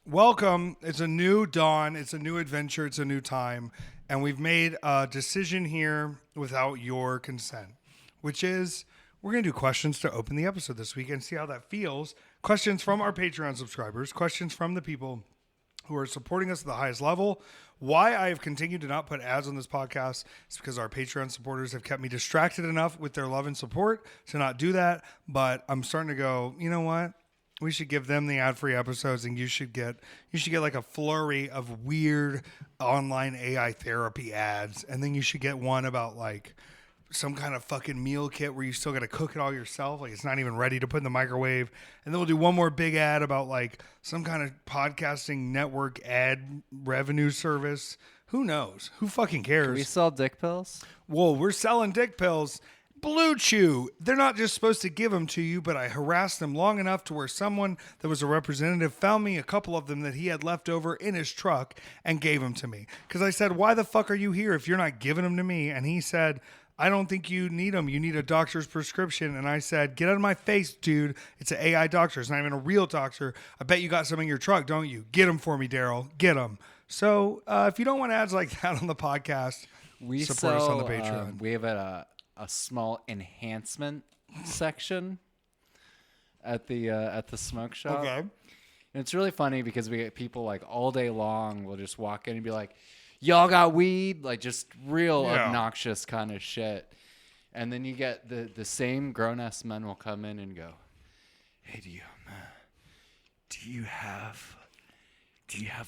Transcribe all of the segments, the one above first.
Welcome. It's a new dawn. It's a new adventure. It's a new time. And we've made a decision here without your consent, which is we're going to do questions to open the episode this week and see how that feels. Questions from our Patreon subscribers, questions from the people who are supporting us at the highest level. Why I have continued to not put ads on this podcast is because our Patreon supporters have kept me distracted enough with their love and support to not do that. But I'm starting to go, you know what? We should give them the ad-free episodes, and you should get like a flurry of weird online AI therapy ads, and then you should get one about like some kind of fucking meal kit where you still got to cook it all yourself, like it's not even ready to put in the microwave. And then we'll do one more big ad about like some kind of podcasting network ad revenue service. Who knows? Who fucking cares? Can we sell dick pills? Whoa, we're selling dick pills. Blue Chew. They're not just supposed to give them to you, but I harassed them long enough to where someone that was a representative found me a couple of them that he had left over in his truck and gave them to me. Because I said, why the fuck are you here if you're not giving them to me? And he said, I don't think you need them. You need a doctor's prescription. And I said, get out of my face, dude. It's an AI doctor. It's not even a real doctor. I bet you got some in your truck, don't you? Get them for me, Daryl. Get them. So if you don't want ads like that on the podcast, support us on the Patreon. We have a small enhancement section at the smoke shop. Okay. And it's really funny because we get people like all day long will just walk in and be like, y'all got weed? Like just real obnoxious kind of shit. And then you get the same grown-ass men will come in and go, hey, do you have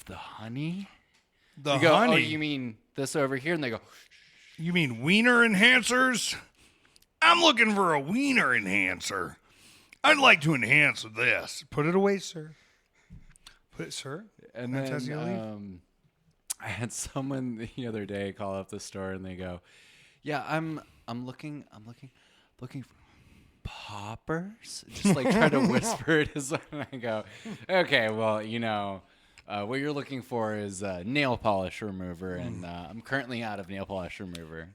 the honey? The You go, honey. oh, you mean this over here? And they go, You mean wiener enhancers? I'm looking for a wiener enhancer. I'd like to enhance this. Put it away, sir. Put it, sir. and Can I test you to leave? then I had someone the other day call up the store and they go, yeah, I'm looking for poppers. Just like try to whisper it as I go, okay, well, what you're looking for is nail polish remover, and I'm currently out of nail polish remover.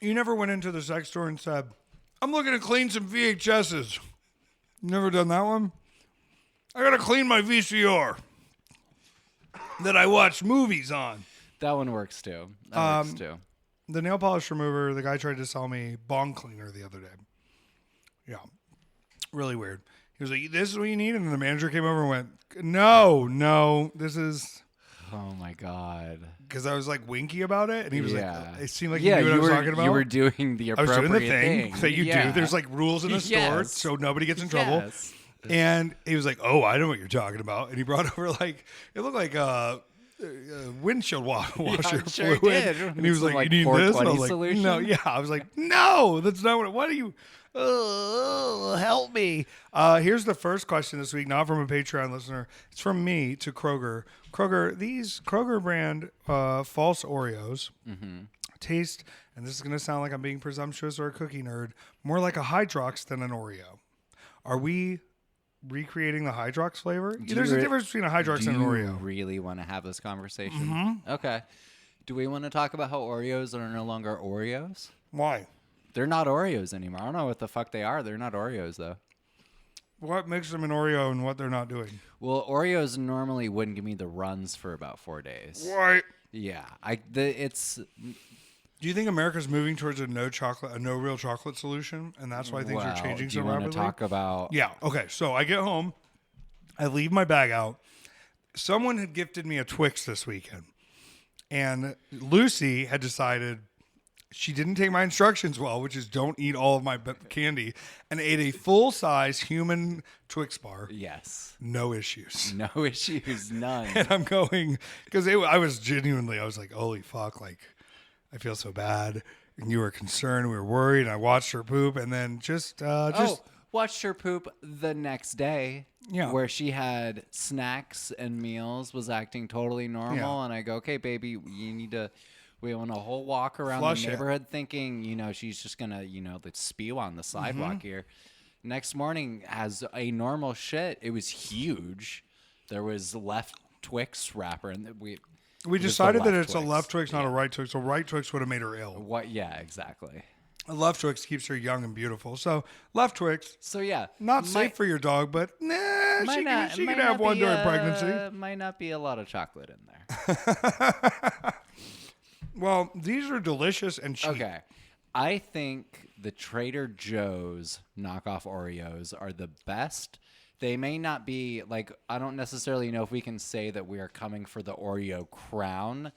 You never went into the sex store and said, I'm looking to clean some VHSs. You never done that one? I got to clean my VCR that I watch movies on. That one works too. That works too. The nail polish remover, the guy tried to sell me bong cleaner the other day. Yeah. Really weird. He was like, this is what you need? And then the manager came over and went, no, this is... Oh, my God. Because I was like winky about it. And he was like, it seemed like yeah, he knew what I was talking about. You were doing the I was appropriate doing the thing that you do. There's like rules in the store Yes. so nobody gets in trouble. Yes. And he was like, oh, I know what you're talking about. And he brought over like, it looked like a windshield washer sure fluid. did. And he was Some, like, you need like, this? And I was 420 like, solution? no, yeah. I was like, no, that's not what are you? Help me. Here's the first question this week, not from a Patreon listener. It's from me to Kroger. Kroger, these Kroger brand false Oreos taste, and this is going to sound like I'm being presumptuous or a cookie nerd, more like a Hydrox than an Oreo. Are we recreating the Hydrox flavor? There's a difference between a Hydrox and an Oreo. Do you really want to have this conversation? Okay. Do we want to talk about how Oreos are no longer Oreos? Why? They're not Oreos anymore. I don't know what the fuck they are. They're not Oreos, though. What makes them an Oreo and what they're not doing? Well, Oreos normally wouldn't give me the runs for about 4 days. Right. Yeah. Do you think America's moving towards a no real chocolate solution, and that's why things are changing so rapidly? Do you want to talk about... Yeah. Okay. So I get home, I leave my bag out. Someone had gifted me a Twix this weekend, and Lucy had decided she didn't take my instructions well, which is don't eat all of my candy, and ate a full-size human Twix bar. Yes. No issues. No issues. None. And I'm going, because I was like, holy fuck, like, I feel so bad. And you were concerned, we were worried, and I watched her poop, and then just watched her poop the next day. Yeah. Where she had snacks and meals, was acting totally normal, Yeah. and I go, okay, baby, we went a whole walk around Flush the it. neighborhood thinking, she's just going to, let's spew on the sidewalk here. Next morning, has a normal shit. It was huge. There was left Twix wrapper, and we decided that it's Twix. a left Twix, not a right Twix. A right Twix would have made her ill. What? Yeah, exactly. A left Twix keeps her young and beautiful. So left Twix, So yeah, not safe for your dog, but nah, She can have one during pregnancy. Might not be a lot of chocolate in there. Well, these are delicious and cheap. Okay. I think the Trader Joe's knockoff Oreos are the best. They may not be, like, I don't necessarily know if we can say that we are coming for the Oreo crown,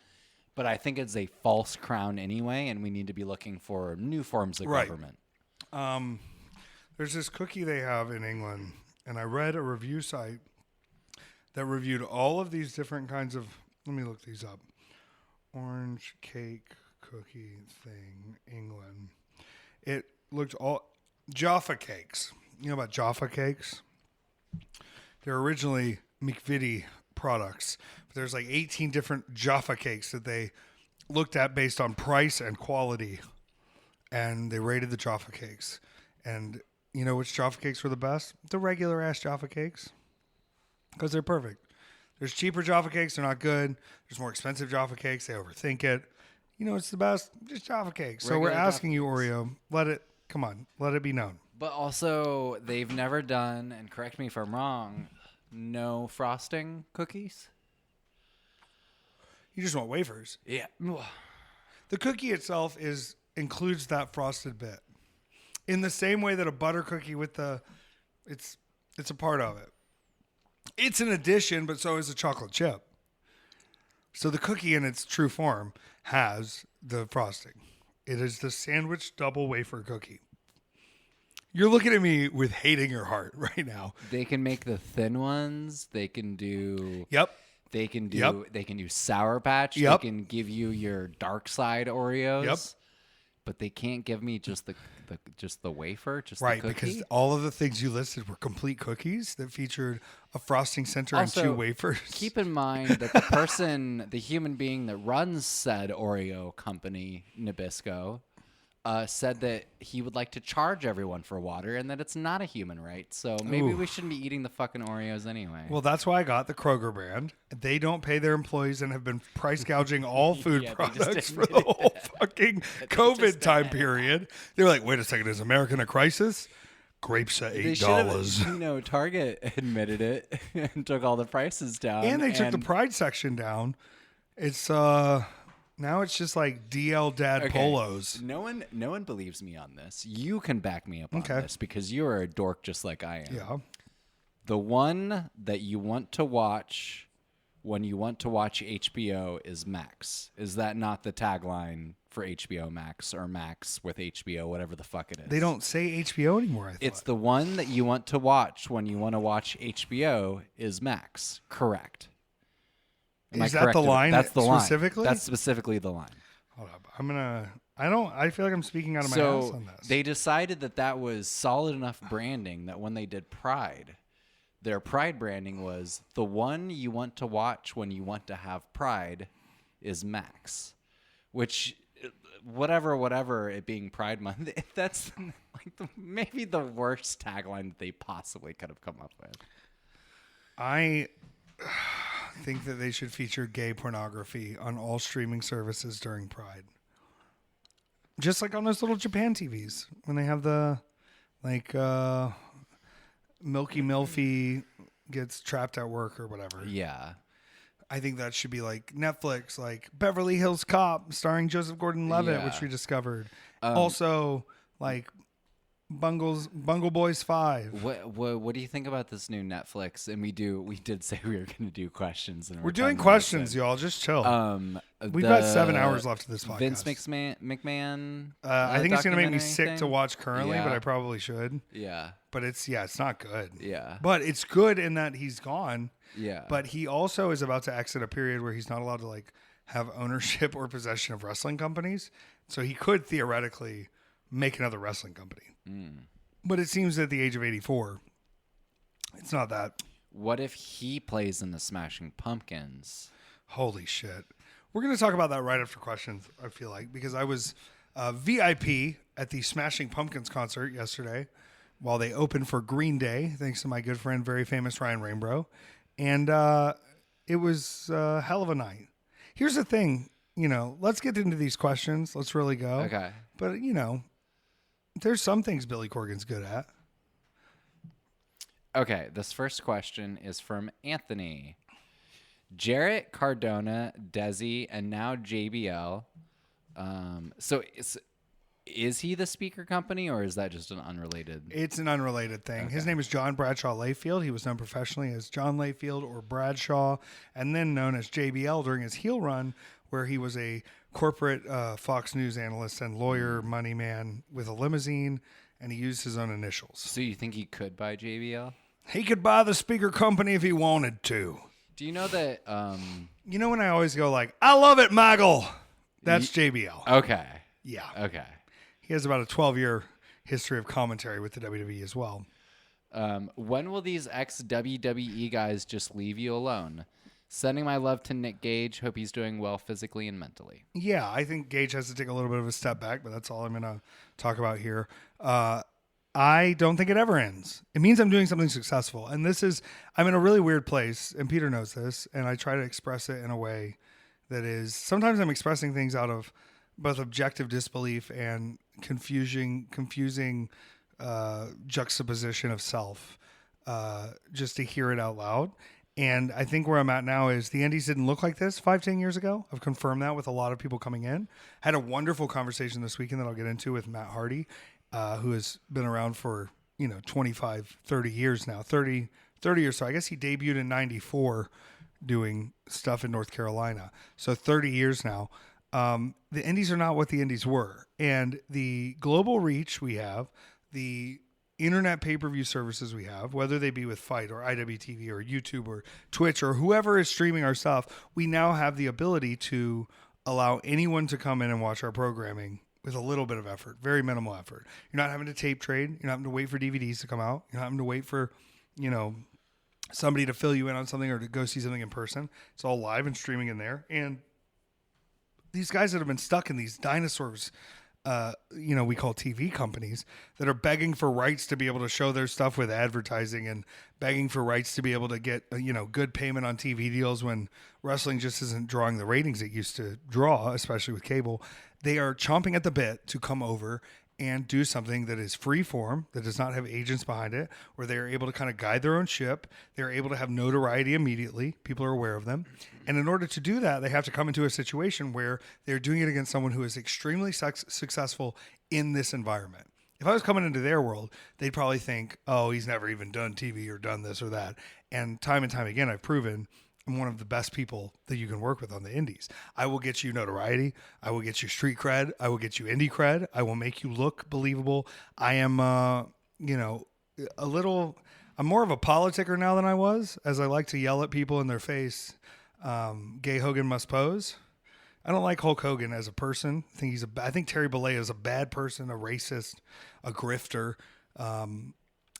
but I think it's a false crown anyway, and we need to be looking for new forms of government. There's this cookie they have in England, and I read a review site that reviewed all of these different kinds of, let me look these up. Orange cake cookie thing, England. It looked all Jaffa cakes. You know about Jaffa cakes? They're originally McVitie products, but there's like 18 different Jaffa cakes that they looked at based on price and quality, and they rated the Jaffa cakes. And you know which Jaffa cakes were the best? The regular ass Jaffa cakes, because they're perfect. There's cheaper Jaffa cakes, they're not good. There's more expensive Jaffa cakes, they overthink it. You know, it's the best, just Jaffa cakes. So we're asking you, Oreo, let it be known. But also, they've never done, and correct me if I'm wrong, no frosting cookies? You just want wafers. Yeah. The cookie itself includes that frosted bit. In the same way that a butter cookie with it's a part of it. It's an addition, but so is a chocolate chip. So the cookie in its true form has the frosting. It is the sandwich double wafer cookie. You're looking at me with hate in your heart right now. They can make the thin ones. They can do. Yep. They can do. They can do Sour Patch. Yep. They can give you your dark side Oreos. Yep. But they can't give me just the wafer, just right, the cookie. Because all of the things you listed were complete cookies that featured a frosting center Also, and 2 wafers. Keep in mind that the person, the human being that runs said Oreo company, Nabisco, said that he would like to charge everyone for water and that it's not a human right. So maybe we shouldn't be eating the fucking Oreos anyway. Well, that's why I got the Kroger brand. They don't pay their employees and have been price gouging all food products for the whole fucking COVID time period. They were like, wait a second, is America in a crisis? Grapes at $8. Target admitted it and took all the prices down. And they took the Pride section down. It's now it's just like DL Dad polos. No one believes me on this. You can back me up on this because you're a dork just like I am. Yeah. The one that you want to watch when you want to watch HBO is Max. Is that not the tagline for HBO Max or Max with HBO, whatever the fuck it is? They don't say HBO anymore, I thought. It's the one that you want to watch when you want to watch HBO is Max. Correct. Is that the line? That's the specifically? Line. That's specifically the line. Hold up. I feel like I'm speaking out of my ass on this. They decided that was solid enough branding that when they did Pride, their Pride branding was the one you want to watch when you want to have Pride is Max, which whatever it being Pride Month, that's like maybe the worst tagline that they possibly could have come up with. I think that they should feature gay pornography on all streaming services during Pride. Just like on those little Japan TVs when they have the Milky Milfy gets trapped at work or whatever. Yeah. I think that should be like Netflix, like Beverly Hills Cop starring Joseph Gordon-Levitt, which we discovered. Also like Bungle Boys 5. What do you think about this new Netflix? And we did say we were going to do questions. And we're doing questions, y'all. Just chill. We've got 7 hours left of this podcast. Vince McMahon. I think it's going to make me sick to watch currently, but I probably should. Yeah. But it's not good. Yeah. But it's good in that he's gone. Yeah. But he also is about to exit a period where he's not allowed to have ownership or possession of wrestling companies. So he could theoretically make another wrestling company. But it seems at the age of 84, it's not that. What if he plays in the Smashing Pumpkins? Holy shit. We're going to talk about that right after questions, I feel like, because I was VIP at the Smashing Pumpkins concert yesterday while they opened for Green Day, thanks to my good friend, very famous Ryan Rainbow. And it was a hell of a night. Here's the thing, let's get into these questions. Let's really go. Okay. But, there's some things Billy Corgan's good at. Okay, this first question is from Anthony. Jarrett, Cardona, Desi, and now JBL. Is he the speaker company, or is that just an unrelated? It's an unrelated thing. Okay. His name is John Bradshaw Layfield. He was known professionally as John Layfield or Bradshaw, and then known as JBL during his heel run, where he was a corporate Fox News analyst and lawyer, money man with a limousine, and he used his own initials. So you think he could buy JBL? He could buy the speaker company if he wanted to. Do you know that? You know when I always go like, I love it, Maggle? That's JBL. Okay. Yeah. Okay. He has about a 12-year history of commentary with the WWE as well. When will these ex-WWE guys just leave you alone? Sending my love to Nick Gage. Hope he's doing well physically and mentally. Yeah, I think Gage has to take a little bit of a step back, but that's all I'm going to talk about here. I don't think it ever ends. It means I'm doing something successful. And I'm in a really weird place, and Peter knows this, and I try to express it in a way that is, sometimes I'm expressing things out of both objective disbelief and confusing juxtaposition of self, just to hear it out loud. And I think where I'm at now is the Indies didn't look like this 5-10 years ago. I've confirmed that with a lot of people coming in. Had a wonderful conversation this weekend that I'll get into with Matt Hardy, who has been around for, 25, 30 years now, 30 or so. I guess he debuted in 94 doing stuff in North Carolina. So 30 years now. The Indies are not what the Indies were. And the global reach we have, the internet pay-per-view services we have, whether they be with Fight or IWTV or YouTube or Twitch or whoever is streaming our stuff, we now have the ability to allow anyone to come in and watch our programming with a little bit of effort, very minimal effort. You're not having to tape trade. You're not having to wait for DVDs to come out. You're not having to wait for, somebody to fill you in on something or to go see something in person. It's all live and streaming in there. And these guys that have been stuck in these dinosaurs, we call TV companies that are begging for rights to be able to show their stuff with advertising and begging for rights to be able to get, good payment on TV deals when wrestling just isn't drawing the ratings it used to draw, especially with cable. They are chomping at the bit to come over and do something that is free form, that does not have agents behind it, where they are able to kind of guide their own ship. They're able to have notoriety immediately. People are aware of them. And in order to do that, they have to come into a situation where they're doing it against someone who is extremely successful in this environment. If I was coming into their world, they'd probably think, oh, he's never even done TV or done this or that. And time again, I've proven I'm one of the best people that you can work with on the indies. I will get you notoriety. I will get you street cred. I will get you indie cred. I will make you look believable. I am, I'm more of a politicker now than I was, as I like to yell at people in their face. Gay Hogan must pose. I don't like Hulk Hogan as a person. I think Terry Bollea is a bad person, a racist, a grifter,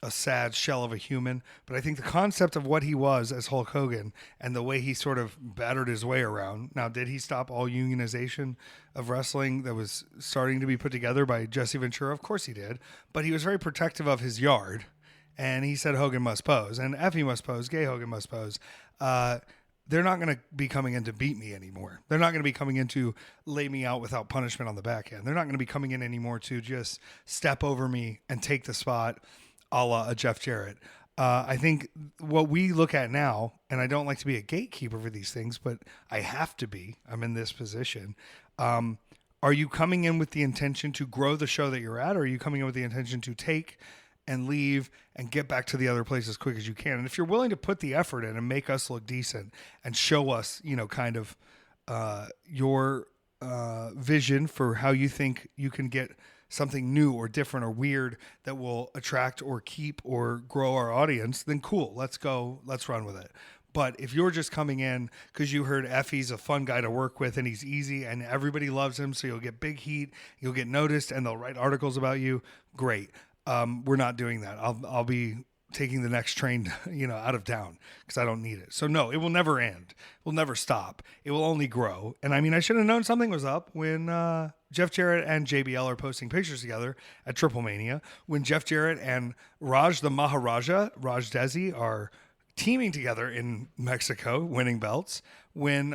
a sad shell of a human. But I think the concept of what he was as Hulk Hogan and the way he sort of battered his way around. Now, did he stop all unionization of wrestling that was starting to be put together by Jesse Ventura? Of course he did. But he was very protective of his yard. And he said Hogan must pose. And Effy must pose. Gay Hogan must pose. They're not going to be coming in to beat me anymore. They're not going to be coming in to lay me out without punishment on the back end. They're not going to be coming in anymore to just step over me and take the spot a la a Jeff Jarrett. I think what we look at now, and I don't like to be a gatekeeper for these things, but I have to be. I'm in this position. Are you coming in with the intention to grow the show that you're at, or are you coming in with the intention to take and leave and get back to the other place as quick as you can? And if you're willing to put the effort in and make us look decent and show us, kind of your vision for how you think you can get something new or different or weird that will attract or keep or grow our audience, then cool, let's go, let's run with it. But if you're just coming in because you heard Effy's a fun guy to work with and he's easy and everybody loves him, so you'll get big heat, you'll get noticed, and they'll write articles about you, great. We're not doing that. I'll be taking the next train, out of town because I don't need it. So no, it will never end. It will never stop. It will only grow. And I mean, I should have known something was up when Jeff Jarrett and JBL are posting pictures together at Triple Mania, when Jeff Jarrett and Raj the Maharaja, Raj Desi, are teaming together in Mexico, winning belts, when,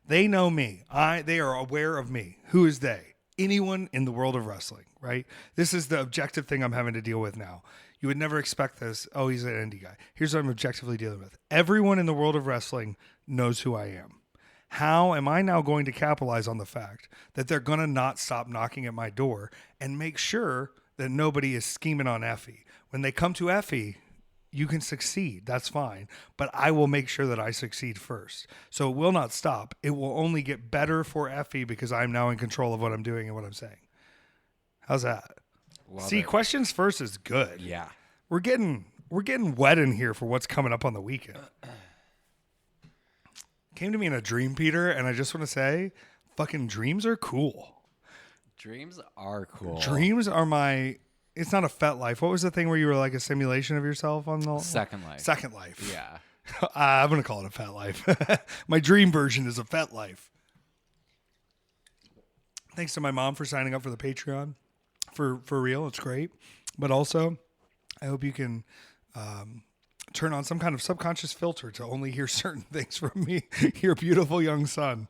they know me. They are aware of me. Who is they? Anyone in the world of wrestling, right? This is the objective thing I'm having to deal with now. You would never expect this. Oh, he's an indie guy. Here's what I'm objectively dealing with. Everyone in the world of wrestling knows who I am. How am I now going to capitalize on the fact that they're going to not stop knocking at my door and make sure that nobody is scheming on Effy? When they come to Effy, you can succeed. That's fine. But I will make sure that I succeed first. So it will not stop. It will only get better for Effy because I'm now in control of what I'm doing and what I'm saying. How's that? See, questions first is good. Yeah. We're getting wet in here for what's coming up on the weekend. Came to me in a dream, Peter, and I just want to say, fucking dreams are cool. Dreams are cool. Dreams are my... It's not a fet life. What was the thing where you were like a simulation of yourself on the... Second Life. Second Life. Yeah. I'm going to call it a fet life. My dream version is a fet life. Thanks to my mom for signing up for the Patreon. For real, it's great. But also, I hope you can turn on some kind of subconscious filter to only hear certain things from me, your beautiful young son.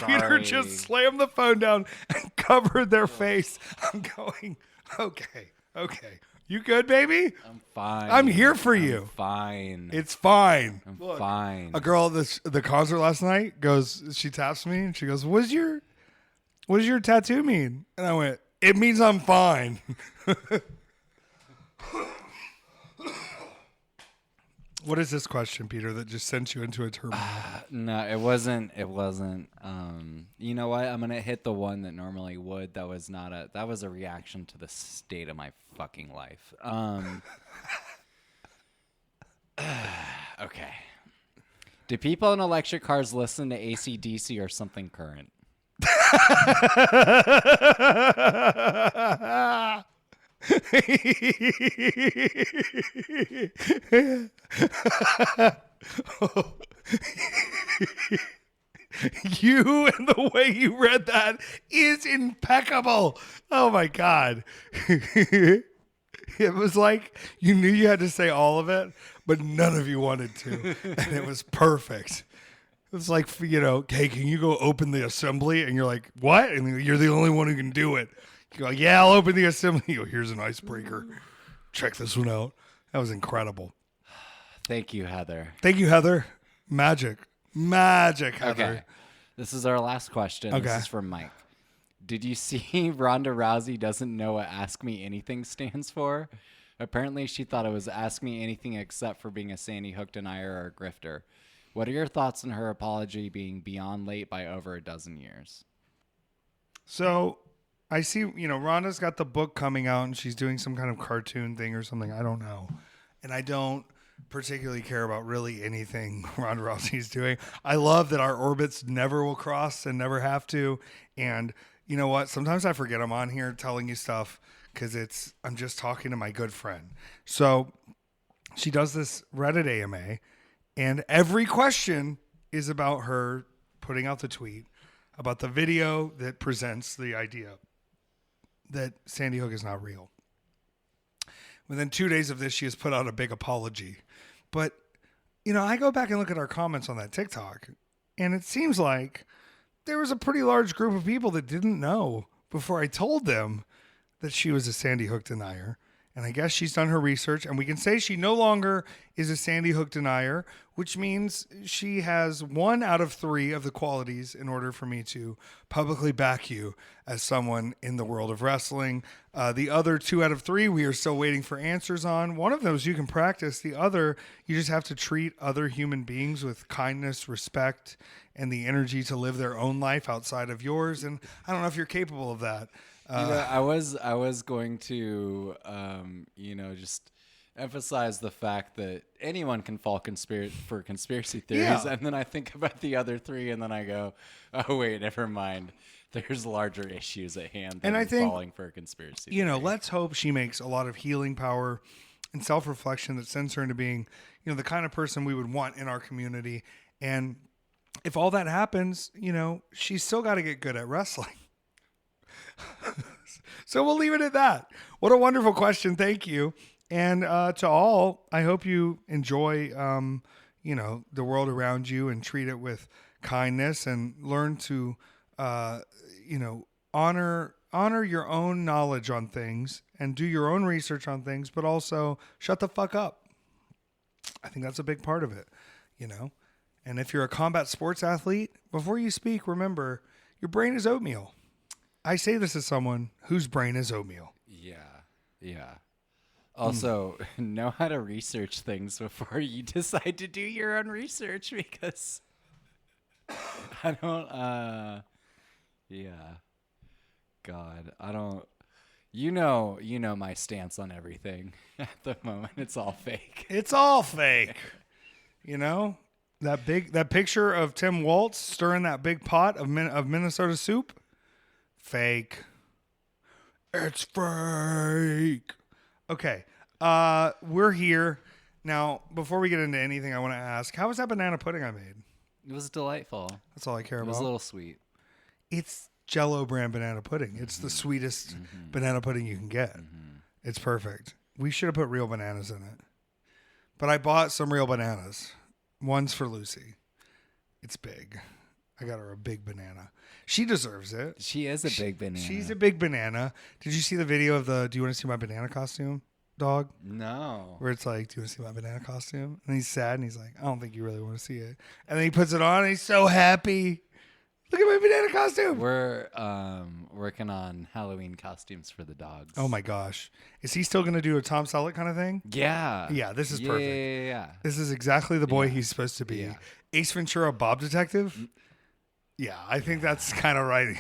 Peter just slammed the phone down and covered their face. I'm going, okay. You good, baby? I'm fine. I'm here for you. Fine. It's fine. I'm fine. A girl at the concert last night she taps me and she goes, what does your tattoo mean? And I went, it means I'm fine. What is this question, Peter, that just sent you into a turmoil? No, it wasn't. You know what? I'm going to hit the one that normally would. That was a reaction to the state of my fucking life. Okay. Do people in electric cars listen to AC/DC or something current? You and the way you read that is impeccable. Oh my God. It was like you knew you had to say all of it, but none of you wanted to. And it was perfect. It was like, hey, can you go open the assembly? And you're like, what? And you're the only one who can do it. You go, yeah, I'll open the assembly. You go, here's an icebreaker. Check this one out. That was incredible. Thank you, Heather. Thank you, Heather. Magic, Heather. Okay. This is our last question. Okay. This is from Mike. Did you see Ronda Rousey doesn't know what Ask Me Anything stands for? Apparently, she thought it was Ask Me Anything except for being a Sandy Hook denier or a grifter. What are your thoughts on her apology being beyond late by over a dozen years? So I see, Rhonda's got the book coming out and she's doing some kind of cartoon thing or something. I don't know. And I don't particularly care about really anything Ronda Rousey's doing. I love that our orbits never will cross and never have to. And you know what? Sometimes I forget I'm on here telling you stuff because I'm just talking to my good friend. So she does this Reddit AMA. And every question is about her putting out the tweet about the video that presents the idea that Sandy Hook is not real. Within 2 days of this, she has put out a big apology. But, I go back and look at our comments on that TikTok, and it seems like there was a pretty large group of people that didn't know before I told them that she was a Sandy Hook denier. And I guess she's done her research, and we can say she no longer is a Sandy Hook denier, which means she has 1 out of 3 of the qualities in order for me to publicly back you as someone in the world of wrestling. The other 2 out of 3, we are still waiting for answers on. One of those you can practice. The other, you just have to treat other human beings with kindness, respect, and the energy to live their own life outside of yours. And I don't know if you're capable of that. I was going to, just emphasize the fact that anyone can fall for conspiracy theories, and then I think about the other 3, and then I go, oh wait, never mind. There's larger issues at hand than I think, falling for a conspiracy theory. Let's hope she makes a lot of healing power and self-reflection that sends her into being, the kind of person we would want in our community. And if all that happens, she's still got to get good at wrestling. So we'll leave it at that. What a wonderful question. Thank you. And to all, I hope you enjoy, the world around you and treat it with kindness and learn to, honor your own knowledge on things and do your own research on things, but also shut the fuck up. I think that's a big part of it, you know? And if you're a combat sports athlete, before you speak, remember, your brain is oatmeal. I say this as someone whose brain is oatmeal. Yeah. Also, know how to research things before you decide to do your own research, because I don't, God, I don't, you know my stance on everything at the moment. It's all fake. It's all fake. You know, that picture of Tim Waltz stirring that big pot of Minnesota soup, fake. It's fake. Okay. We're here. Now, before we get into anything, I want to ask, how was that banana pudding I made? It was delightful. That's all I care about. It was a little sweet. It's Jell-O brand banana pudding. It's the sweetest banana pudding you can get. It's perfect. We should have put real bananas in it. But I bought some real bananas. One's for Lucy. It's big. I got her a big banana. She deserves it. She is a big banana. She's a big banana. Did you see the video of do you want to see my banana costume, dog? No. Where it's like, do you want to see my banana costume? And he's sad and he's like, I don't think you really want to see it. And then he puts it on and he's so happy. Look at my banana costume. We're working on Halloween costumes for the dogs. Oh my gosh. Is he still going to do a Tom Selleck kind of thing? Yeah. Yeah, this is perfect. Yeah. This is exactly the boy he's supposed to be. Yeah. Ace Ventura, Bob Detective? Yeah, I think that's kind of right.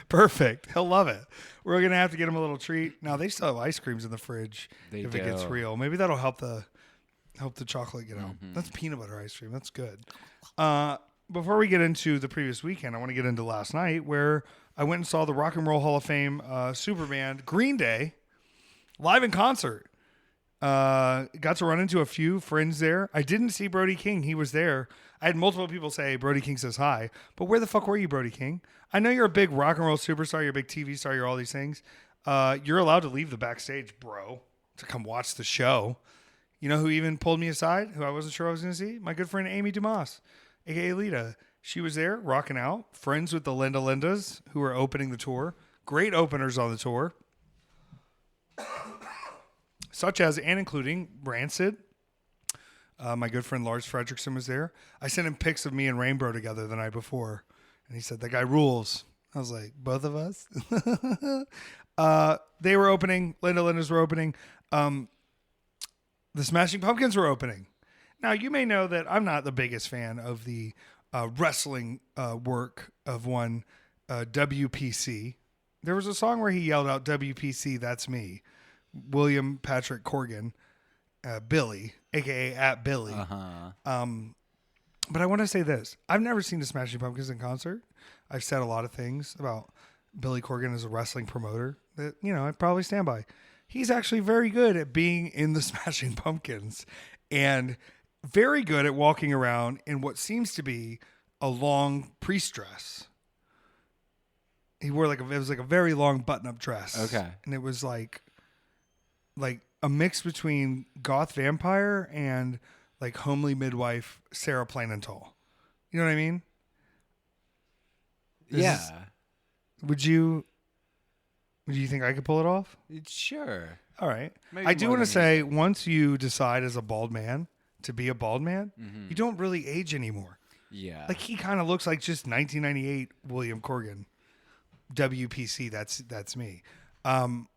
Perfect. He'll love it. We're going to have to get him a little treat. Now, they still have ice creams in the fridge if it gets real. Maybe that'll help the chocolate get out. That's peanut butter ice cream. That's good. Before we get into the previous weekend, I want to get into last night where I went and saw the Rock and Roll Hall of Fame super band Green Day live in concert. Got to run into a few friends there. I didn't see Brody King. He was there. I had multiple people say Brody King says hi, but where the fuck were you, Brody King? I know you're a big rock and roll superstar. You're a big TV star. You're all these things. You're allowed to leave the backstage, bro, to come watch the show. You know who even pulled me aside, who I wasn't sure I was going to see? My good friend Amy Dumas, a.k.a. Lita. She was there rocking out. Friends with the Linda Lindas, who were opening the tour. Great openers on the tour. Such as and including Rancid. My good friend Lars Fredrickson was there. I sent him pics of me and Rainbow together the night before. And he said, that guy rules. I was like, both of us? They were opening. Linda Lindas were opening. The Smashing Pumpkins were opening. Now, you may know that I'm not the biggest fan of the wrestling work of one WPC. There was a song where he yelled out, WPC, that's me. William Patrick Corgan, Billy, a.k.a. at Billy. But I want to say this. I've never seen the Smashing Pumpkins in concert. I've said a lot of things about Billy Corgan as a wrestling promoter that, I'd probably stand by. He's actually very good at being in the Smashing Pumpkins and very good at walking around in what seems to be a long priest dress. He wore it was like a very long button-up dress. Okay. And it was like a mix between goth vampire and like homely midwife Sarah Plain and Tall. You know what I mean? Would you think I could pull it off? Sure. All right. Maybe I do more want to than say, once you decide as a bald man to be a bald man, you don't really age anymore. Yeah. Like he kind of looks like just 1998 William Corgan. WPC, that's me.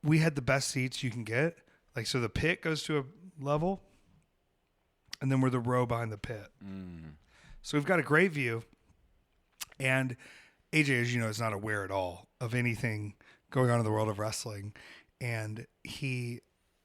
We had the best seats you can get. Like, so the pit goes to a level, and then we're the row behind the pit. So we've got a great view. And AJ, as you know, is not aware at all of anything going on in the world of wrestling. And he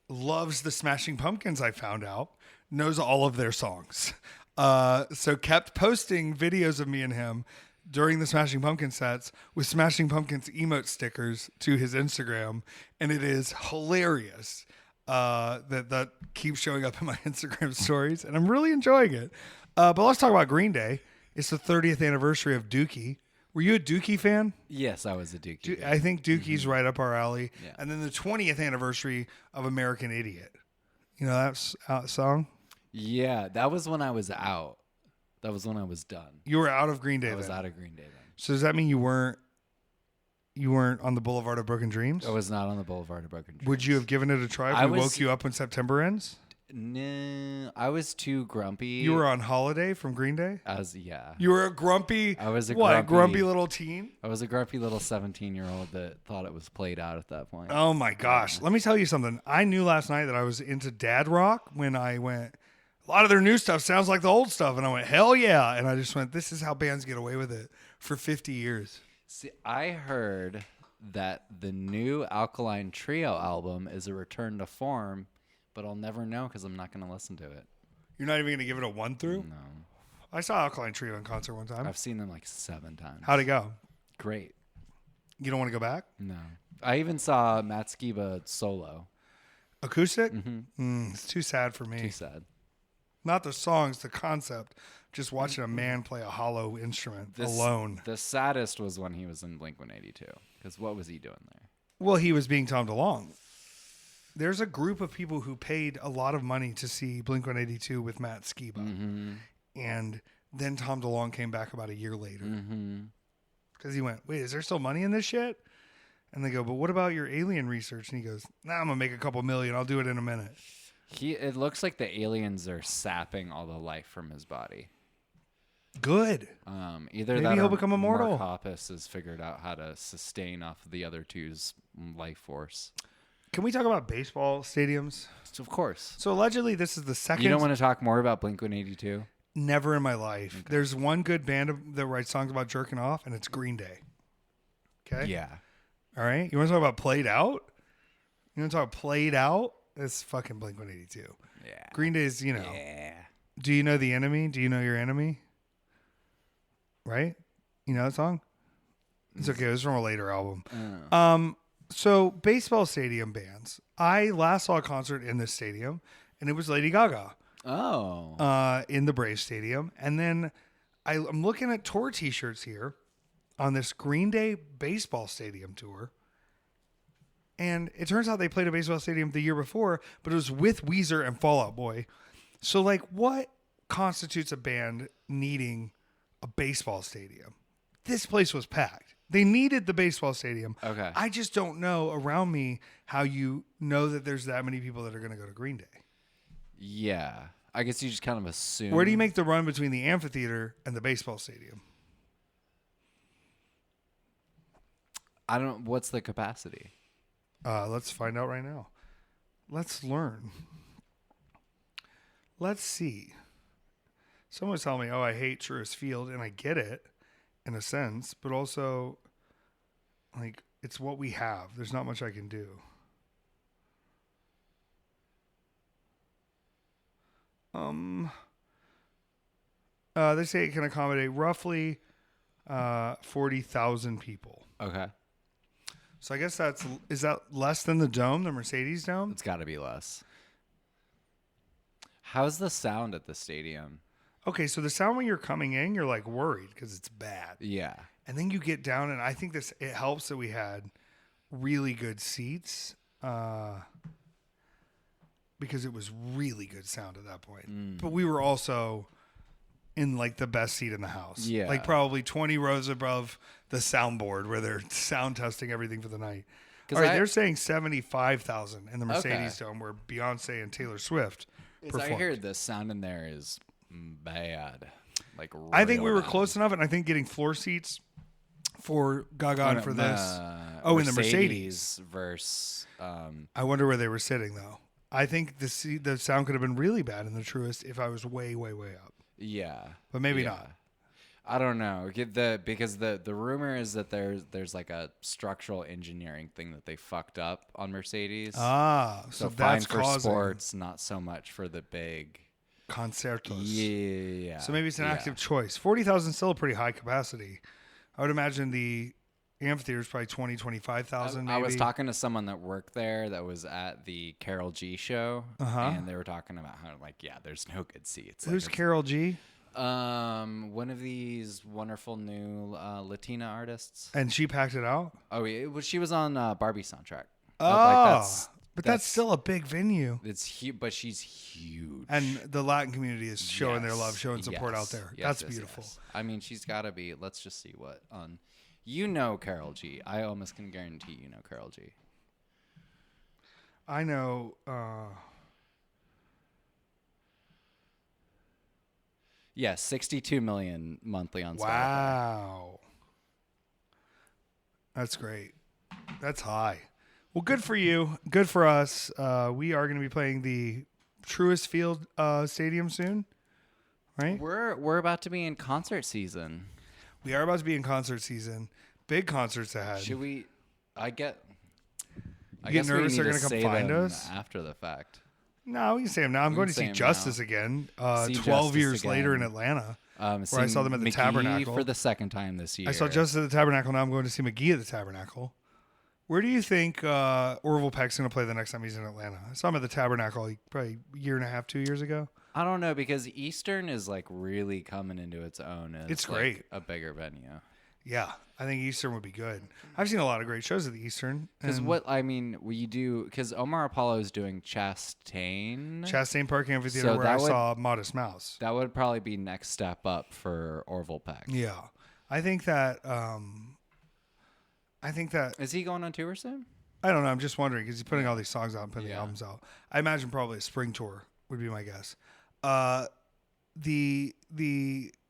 loves the Smashing Pumpkins, I found out, knows all of their songs. So kept posting videos of me and him during the Smashing Pumpkins sets with Smashing Pumpkins emote stickers to his Instagram. And it is hilarious that keeps showing up in my Instagram stories. And I'm really enjoying it. But let's talk about Green Day. It's the 30th anniversary of Dookie. Were you a Dookie fan? Yes, I was a Dookie fan. I think Dookie's right up our alley. Yeah. And then the 20th anniversary of American Idiot. You know that song? Yeah, that was when I was out. That was when I was done. You were out of Green Day I was then. out of Green Day then. So does that mean you weren't You weren't on the Boulevard of Broken Dreams? I was not on the Boulevard of Broken Dreams. Would you have given it a try if we woke you up when September ends? No, I was too grumpy. You were on Holiday from Green Day? Yeah. You were a grumpy, I was a grumpy little teen? I was a grumpy little 17-year-old that thought it was played out at that point. Oh my gosh. Let me tell you something. I knew last night that I was into dad rock when I went, a lot of their new stuff sounds like the old stuff. And I went, hell yeah. And I just went, this is how bands get away with it for 50 years. See, I heard that the new Alkaline Trio album is a return to form, but I'll never know because I'm not going to listen to it. You're not even going to give it a 1-through? No. I saw Alkaline Trio in concert one time. I've seen them like 7 times. How'd it go? Great. You don't want to go back? No. I even saw Matt Skiba solo. Acoustic? Mm-hmm. It's too sad for me. Too sad. Not the songs, the concept. Just watching a man play a hollow instrument alone. The saddest was when he was in Blink-182. Because what was he doing there? Well, he was being Tom DeLonge. There's a group of people who paid a lot of money to see Blink-182 with Matt Skiba. Mm-hmm. And then Tom DeLonge came back about a year later. Mm-hmm. Because he went, wait, is there still money in this shit? And they go, but what about your alien research? And he goes, nah, I'm going to make a couple million. I'll do it in a minute. It looks like the aliens are sapping all the life from his body. Good. Either Maybe that he'll or become immortal. Mark Hoppus has figured out how to sustain off the other two's life force. Can we talk about baseball stadiums? So of course. So allegedly, this is the second. You don't want to talk more about Blink-182? Never in my life. Okay. There's one good band that writes songs about jerking off, and it's Green Day. Okay? Yeah. All right? You want to talk about Played Out? You want to talk Played Out? It's fucking Blink-182. Yeah. Green Day's, you know. Yeah. Do you know the enemy? Do you know your enemy? Right? You know that song? It's okay. It was from a later album. So baseball stadium bands. I last saw a concert in this stadium, and it was Lady Gaga. Oh. In the Braves Stadium. And then I'm looking at tour t-shirts here on this Green Day baseball stadium tour. And it turns out they played a baseball stadium the year before, but it was with Weezer and Fall Out Boy. So, like, what constitutes a band needing a baseball stadium? This place was packed. They needed the baseball stadium. Okay. I just don't know around me how you know that there's that many people that are going to go to Green Day. Yeah. I guess you just kind of assume. Where do you make the run between the amphitheater and the baseball stadium? I don't. What's the capacity? Let's find out right now. Let's learn. Let's see. Someone was telling me, oh, I hate Truist Field, and I get it in a sense, but also, like, it's what we have. There's not much I can do. They say it can accommodate roughly 40,000 people. Okay. So I guess is that less than the Dome, the Mercedes Dome? It's got to be less. How's the sound at the stadium? Okay, so the sound when you're coming in, you're like worried because it's bad. Yeah. And then you get down, and I think it helps that we had really good seats because it was really good sound at that point. But we were also in like the best seat in the house. Yeah. Like probably 20 rows above the soundboard where they're sound testing everything for the night. All right, they're saying 75,000 in the Mercedes Dome where Beyonce and Taylor Swift performed. I heard the sound in there is bad. Like I think we were bad. close enough, and I think getting floor seats for Gaga and for this. In the Mercedes versus. I wonder where they were sitting though. I think the sound could have been really bad in the Truist if I was way, way, way up. Yeah, but maybe not. I don't know. Because the rumor is that there's like a structural engineering thing that they fucked up on Mercedes. So that's fine for sports, not so much for the big concertos. Yeah. So maybe it's an active choice. 40,000 is still a pretty high capacity. I would imagine the amphitheater is probably 20, 25,000. I was talking to someone that worked there that was at the Carol G show, and they were talking about how there's no good seats. Who's Carol G? One of these wonderful new Latina artists. And she packed it out? Oh, yeah. She was on Barbie soundtrack. That's still a big venue. It's huge, but she's huge. And the Latin community is showing their love, showing support out there. Yes, That's beautiful. Yes. I mean, she's got to be. Let's just see what on You know Carol G. I almost can guarantee you know Carol G. I know. Yeah, 62 million monthly on Spotify. Wow. That's great. That's high. Well, good for you. Good for us. We are going to be playing the Truist Field Stadium soon, right? We're about to be in concert season. We are about to be in concert season. Big concerts ahead. Should we? I guess nervous we they're need going to come say find them us? after the fact. No, we can say them now. I'm going to see Justice again 12 Justice years again. later in Atlanta, where I saw them at the McGee Tabernacle. for the second time this year. I saw Justice at the Tabernacle. Now I'm going to see McGee at the Tabernacle. Where do you think Orville Peck's going to play the next time he's in Atlanta? I saw him at the Tabernacle probably a year and a half, 2 years ago. I don't know, because Eastern is like really coming into its own. It's like great. A bigger venue. Yeah, I think Eastern would be good. I've seen a lot of great shows at the Eastern. Because because Omar Apollo is doing Chastain. Chastain Park Amphitheater, So where I saw Modest Mouse. That would probably be next step up for Orville Peck. Yeah, I think that. Is he going on tour soon? I don't know. I'm just wondering because he's putting all these songs out and putting the albums out. I imagine probably a spring tour would be my guess. The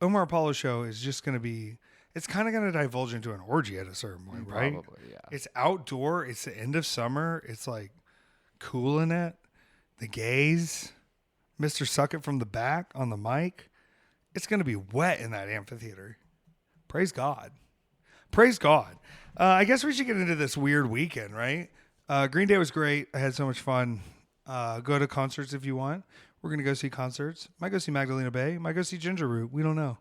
Omar Apollo show is just going to be. It's kind of going to divulge into an orgy at a certain point, right? Probably, yeah. It's outdoor. It's the end of summer. It's like cool in it. The gays, Mr. Suckett from the back on the mic. It's going to be wet in that amphitheater. Praise God. Praise God. I guess we should get into this weird weekend, right? Green Day was great. I had so much fun. Go to concerts if you want. We're going to go see concerts. Might go see Magdalena Bay. Might go see Ginger Root. We don't know.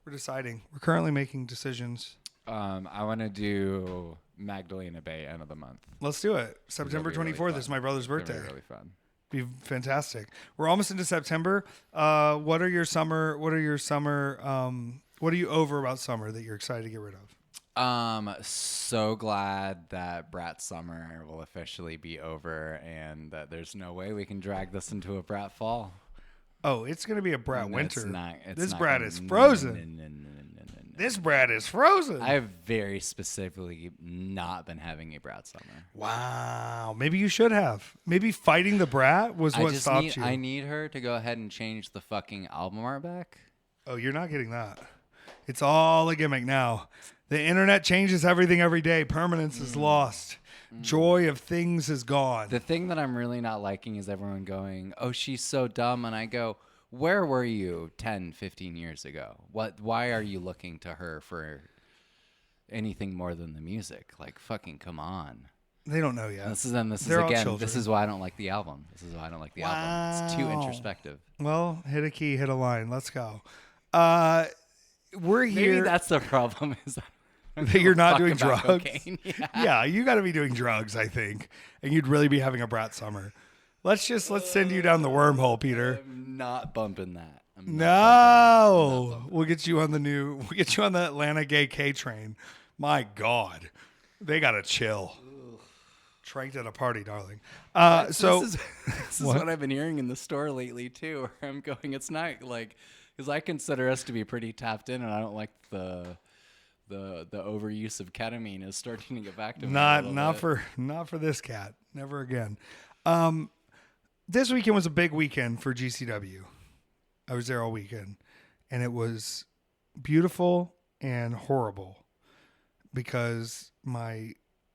We're deciding. We're currently making decisions. I want to do Magdalena Bay end of the month. Let's do it. September 24th is my brother's birthday. It'll be really fun. Be fantastic. We're almost into September. What are you over about summer that you're excited to get rid of? So glad that Brat Summer will officially be over and that there's no way we can drag this into a Brat Fall. Oh, it's going to be a Brat winter. This not Brat gonna- is frozen. No. This Brat is frozen. I have very specifically not been having a Brat Summer. Wow. Maybe you should have. Maybe fighting the Brat was what stopped you. I need her to go ahead and change the fucking album art back. Oh, you're not getting that. It's all a gimmick now. The internet changes everything every day. Permanence is lost. Joy of things is gone. The thing that I'm really not liking is everyone going, oh, she's so dumb. And I go, where were you 10, 15 years ago? Why are you looking to her for anything more than the music? Like, fucking come on. They don't know yet. This is why I don't like the album. Album. It's too introspective. Well, hit a key, hit a line. Let's go. We're here. Maybe that's the problem is that you're not doing drugs. Cocaine. Yeah, you got to be doing drugs, I think, and you'd really be having a Brat Summer. Let's send you down the wormhole, Peter. I'm not bumping that. We'll get you on the Atlanta Gay K train. My God, they gotta chill. Tranked at a party, darling. This is what I've been hearing in the store lately too. Where I'm going, it's not like because I consider us to be pretty tapped in, and I don't like the overuse of ketamine is starting to get back to me. Not for this cat. Never again. This weekend was a big weekend for GCW. I was there all weekend, and it was beautiful and horrible because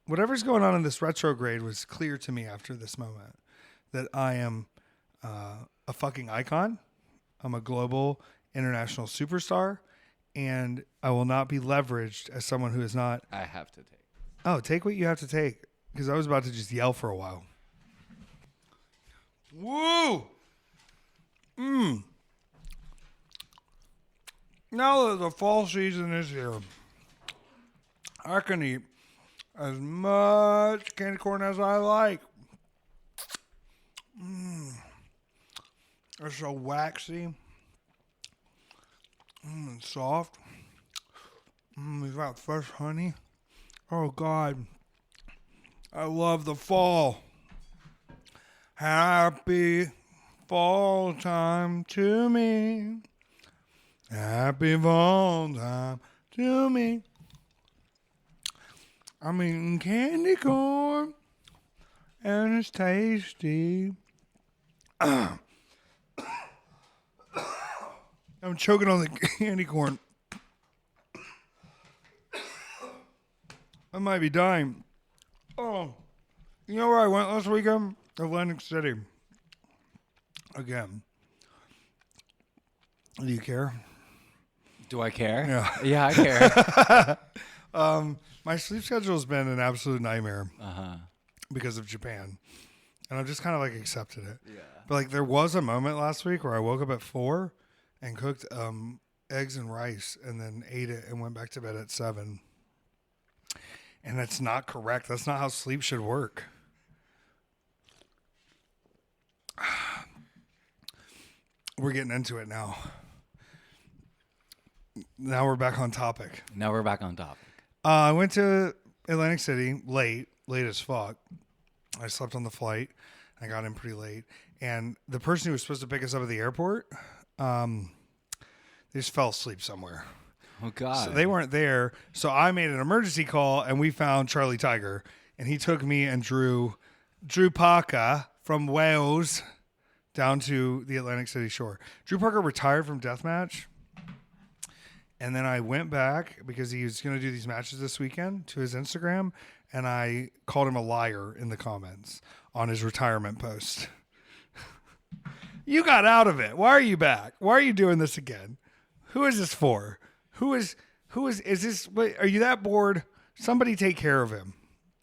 whatever's going on in this retrograde was clear to me after this moment that I am a fucking icon. I'm a global international superstar, and I will not be leveraged as someone who is not. I have to take. Oh, take what you have to take, because I was about to just yell for a while. Woo! Now that the fall season is here, I can eat as much candy corn as I like. It's so waxy and soft. We've got fresh honey. Oh, God. I love the fall. Happy fall time to me. Happy fall time to me. I'm eating candy corn, and it's tasty. I'm choking on the candy corn. I might be dying. Oh, you know where I went last weekend? Atlantic City. Again. Do you care? Do I care? Yeah. Yeah, I care. My sleep schedule has been an absolute nightmare because of Japan. And I've just kind of like accepted it. Yeah. But like there was a moment last week where I woke up at 4 and cooked eggs and rice and then ate it and went back to bed at 7. And that's not correct. That's not how sleep should work. We're getting into it now. Now we're back on topic. I went to Atlantic City late as fuck. I slept on the flight. I got in pretty late. And the person who was supposed to pick us up at the airport, they just fell asleep somewhere. Oh, God. So they weren't there. So I made an emergency call, and we found Charlie Tiger. And he took me and Drew Parker from Wales down to the Atlantic City shore. Drew Parker retired from deathmatch. And then I went back because he was going to do these matches this weekend to his Instagram. And I called him a liar in the comments on his retirement post. You got out of it. Why are you back? Why are you doing this again? Who is this for? Is this? Are you that bored? Somebody take care of him.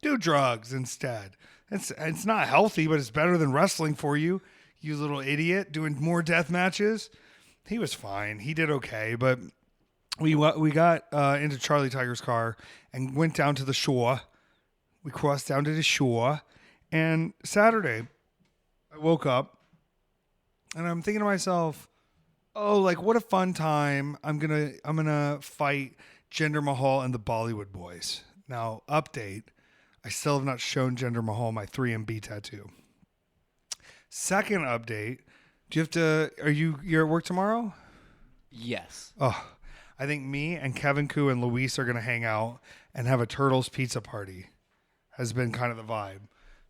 Do drugs instead. It's not healthy, but it's better than wrestling for you. You little idiot doing more death matches. He was fine. He did okay, but we got into Charlie Tiger's car and went down to the shore. We crossed down to the shore, and Saturday I woke up and I'm thinking to myself, oh, like what a fun time. I'm gonna fight Jinder Mahal and the Bollywood Boys. Now, update, I still have not shown Jinder Mahal my 3MB tattoo. Second update, you're at work tomorrow? Yes. Oh, I think me and Kevin Koo and Luis are gonna hang out and have a Turtles pizza party. Has been kind of the vibe.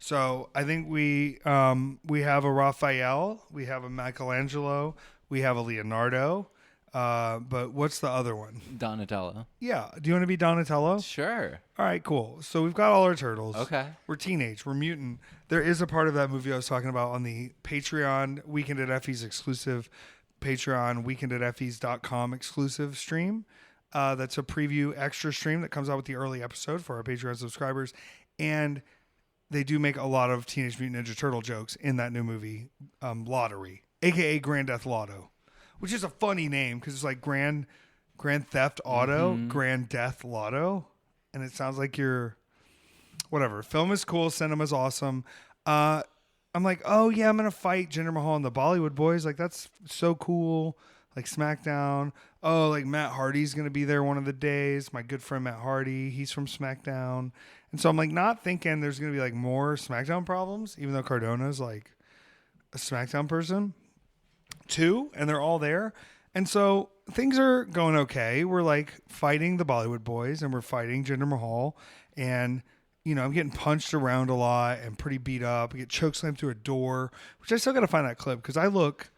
So I think we have a Raphael, we have a Michelangelo, we have a Leonardo, but what's the other one? Donatello. Yeah. Do you want to be Donatello? Sure. All right, cool. So we've got all our turtles. Okay. We're teenage. We're mutant. There is a part of that movie I was talking about on the Patreon Weekend at Effys exclusive Patreon weekendateffys.com exclusive stream. That's a preview extra stream that comes out with the early episode for our Patreon subscribers. And they do make a lot of Teenage Mutant Ninja Turtle jokes in that new movie, Lottery, a.k.a. Grand Theft Auto, which is a funny name because it's like Grand Theft Auto, Grand Death Lotto. And it sounds like you're whatever. Film is cool. Cinema's awesome. I'm like, oh, yeah, I'm going to fight Jinder Mahal and the Bollywood Boys. Like, that's so cool. Like SmackDown. Oh, like Matt Hardy's going to be there one of the days. My good friend Matt Hardy, he's from SmackDown. And so I'm like not thinking there's going to be like more SmackDown problems, even though Cardona's like a SmackDown person too, and they're all there. And so things are going okay. We're like fighting the Bollywood Boys and we're fighting Jinder Mahal. And, you know, I'm getting punched around a lot and pretty beat up. I get chokeslammed through a door, which I still got to find that clip because I look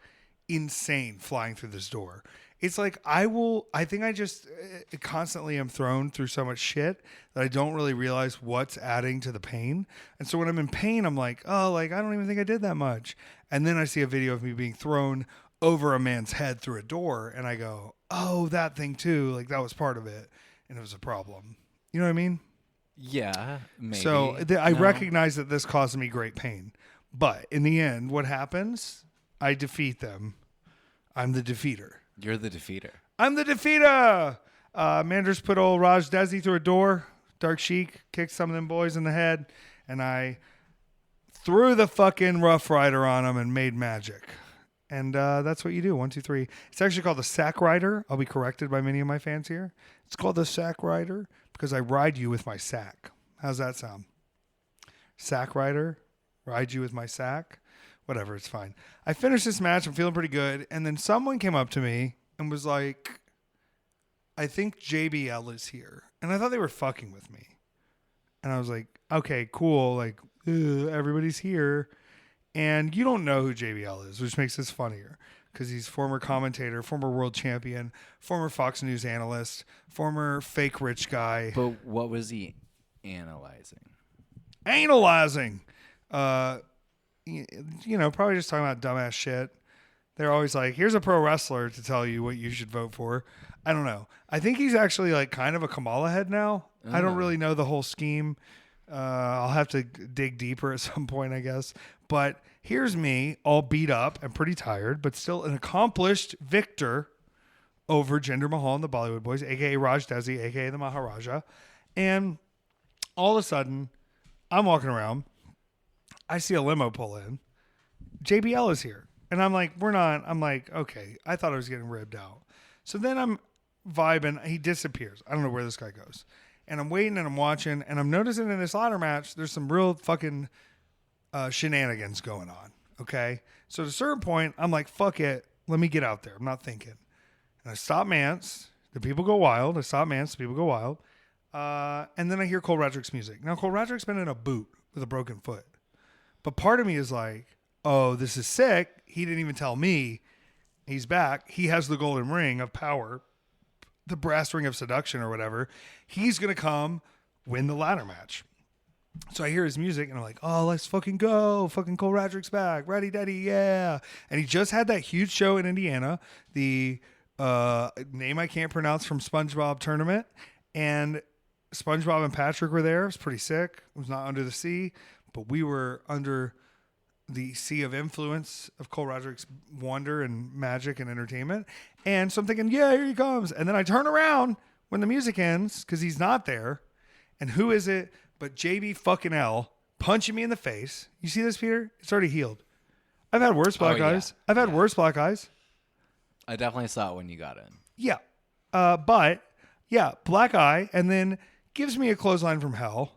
insane flying through this door. It's like I think I just constantly am thrown through so much shit that I don't really realize what's adding to the pain. And so when I'm in pain, I'm like, oh, like I don't even think I did that much. And then I see a video of me being thrown over a man's head through a door. And I go, oh, that thing too. Like that was part of it. And it was a problem. You know what I mean? Yeah, maybe. So I recognize that this caused me great pain. But in the end, what happens? I defeat them. I'm the defeater. You're the defeater. I'm the defeater. Manders put old Raj Desi through a door. Dark Sheik kicked some of them boys in the head. And I threw the fucking Rough Rider on them and made magic. And that's what you do. 1, 2, 3. It's actually called the Sack Rider. I'll be corrected by many of my fans here. It's called the Sack Rider because I ride you with my sack. How's that sound? Sack Rider. Ride you with my sack. Whatever, it's fine. I finished this match. I'm feeling pretty good. And then someone came up to me and was like, I think JBL is here. And I thought they were fucking with me. And I was like, okay, cool. Like, everybody's here. And you don't know who JBL is, which makes this funnier because he's former commentator, former world champion, former Fox News analyst, former fake rich guy. But what was he analyzing? Analyzing. Probably just talking about dumbass shit. They're always like, here's a pro wrestler to tell you what you should vote for. I don't know. I think he's actually like kind of a Kamala head now. I don't really know the whole scheme. I'll have to dig deeper at some point, I guess. But here's me, all beat up and pretty tired, but still an accomplished victor over Jinder Mahal and the Bollywood Boys, a.k.a. Raj Desi, a.k.a. the Maharaja. And all of a sudden, I'm walking around. I see a limo pull in. JBL is here. And I'm like, I'm like, okay, I thought I was getting ribbed out. So then I'm vibing. He disappears. I don't know where this guy goes. And I'm waiting and I'm watching. And I'm noticing in this ladder match, there's some real fucking shenanigans going on. Okay. So at a certain point, I'm like, fuck it. Let me get out there. I'm not thinking. And I stop Mance. The people go wild. I stop Mance. The people go wild. And then I hear Cole Radrick's music. Now, Cole Radrick's been in a boot with a broken foot. But part of me is like, oh, this is sick. He didn't even tell me he's back. He has the golden ring of power, the brass ring of seduction or whatever. He's going to come win the ladder match. So I hear his music and I'm like, oh, let's fucking go. Fucking Cole Radrick's back. Ready, daddy, yeah. And he just had that huge show in Indiana, the name I can't pronounce from SpongeBob tournament. And SpongeBob and Patrick were there. It was pretty sick. It was not under the sea, but we were under the sea of influence of Cole Radrick's wonder and magic and entertainment. And so I'm thinking, yeah, here he comes. And then I turn around when the music ends because he's not there. And who is it but JB fucking L punching me in the face? You see this, Peter? It's already healed. I've had worse black eyes. I've had worse black eyes. I definitely saw it when you got in. Yeah. But yeah, black eye, and then gives me a clothesline from hell.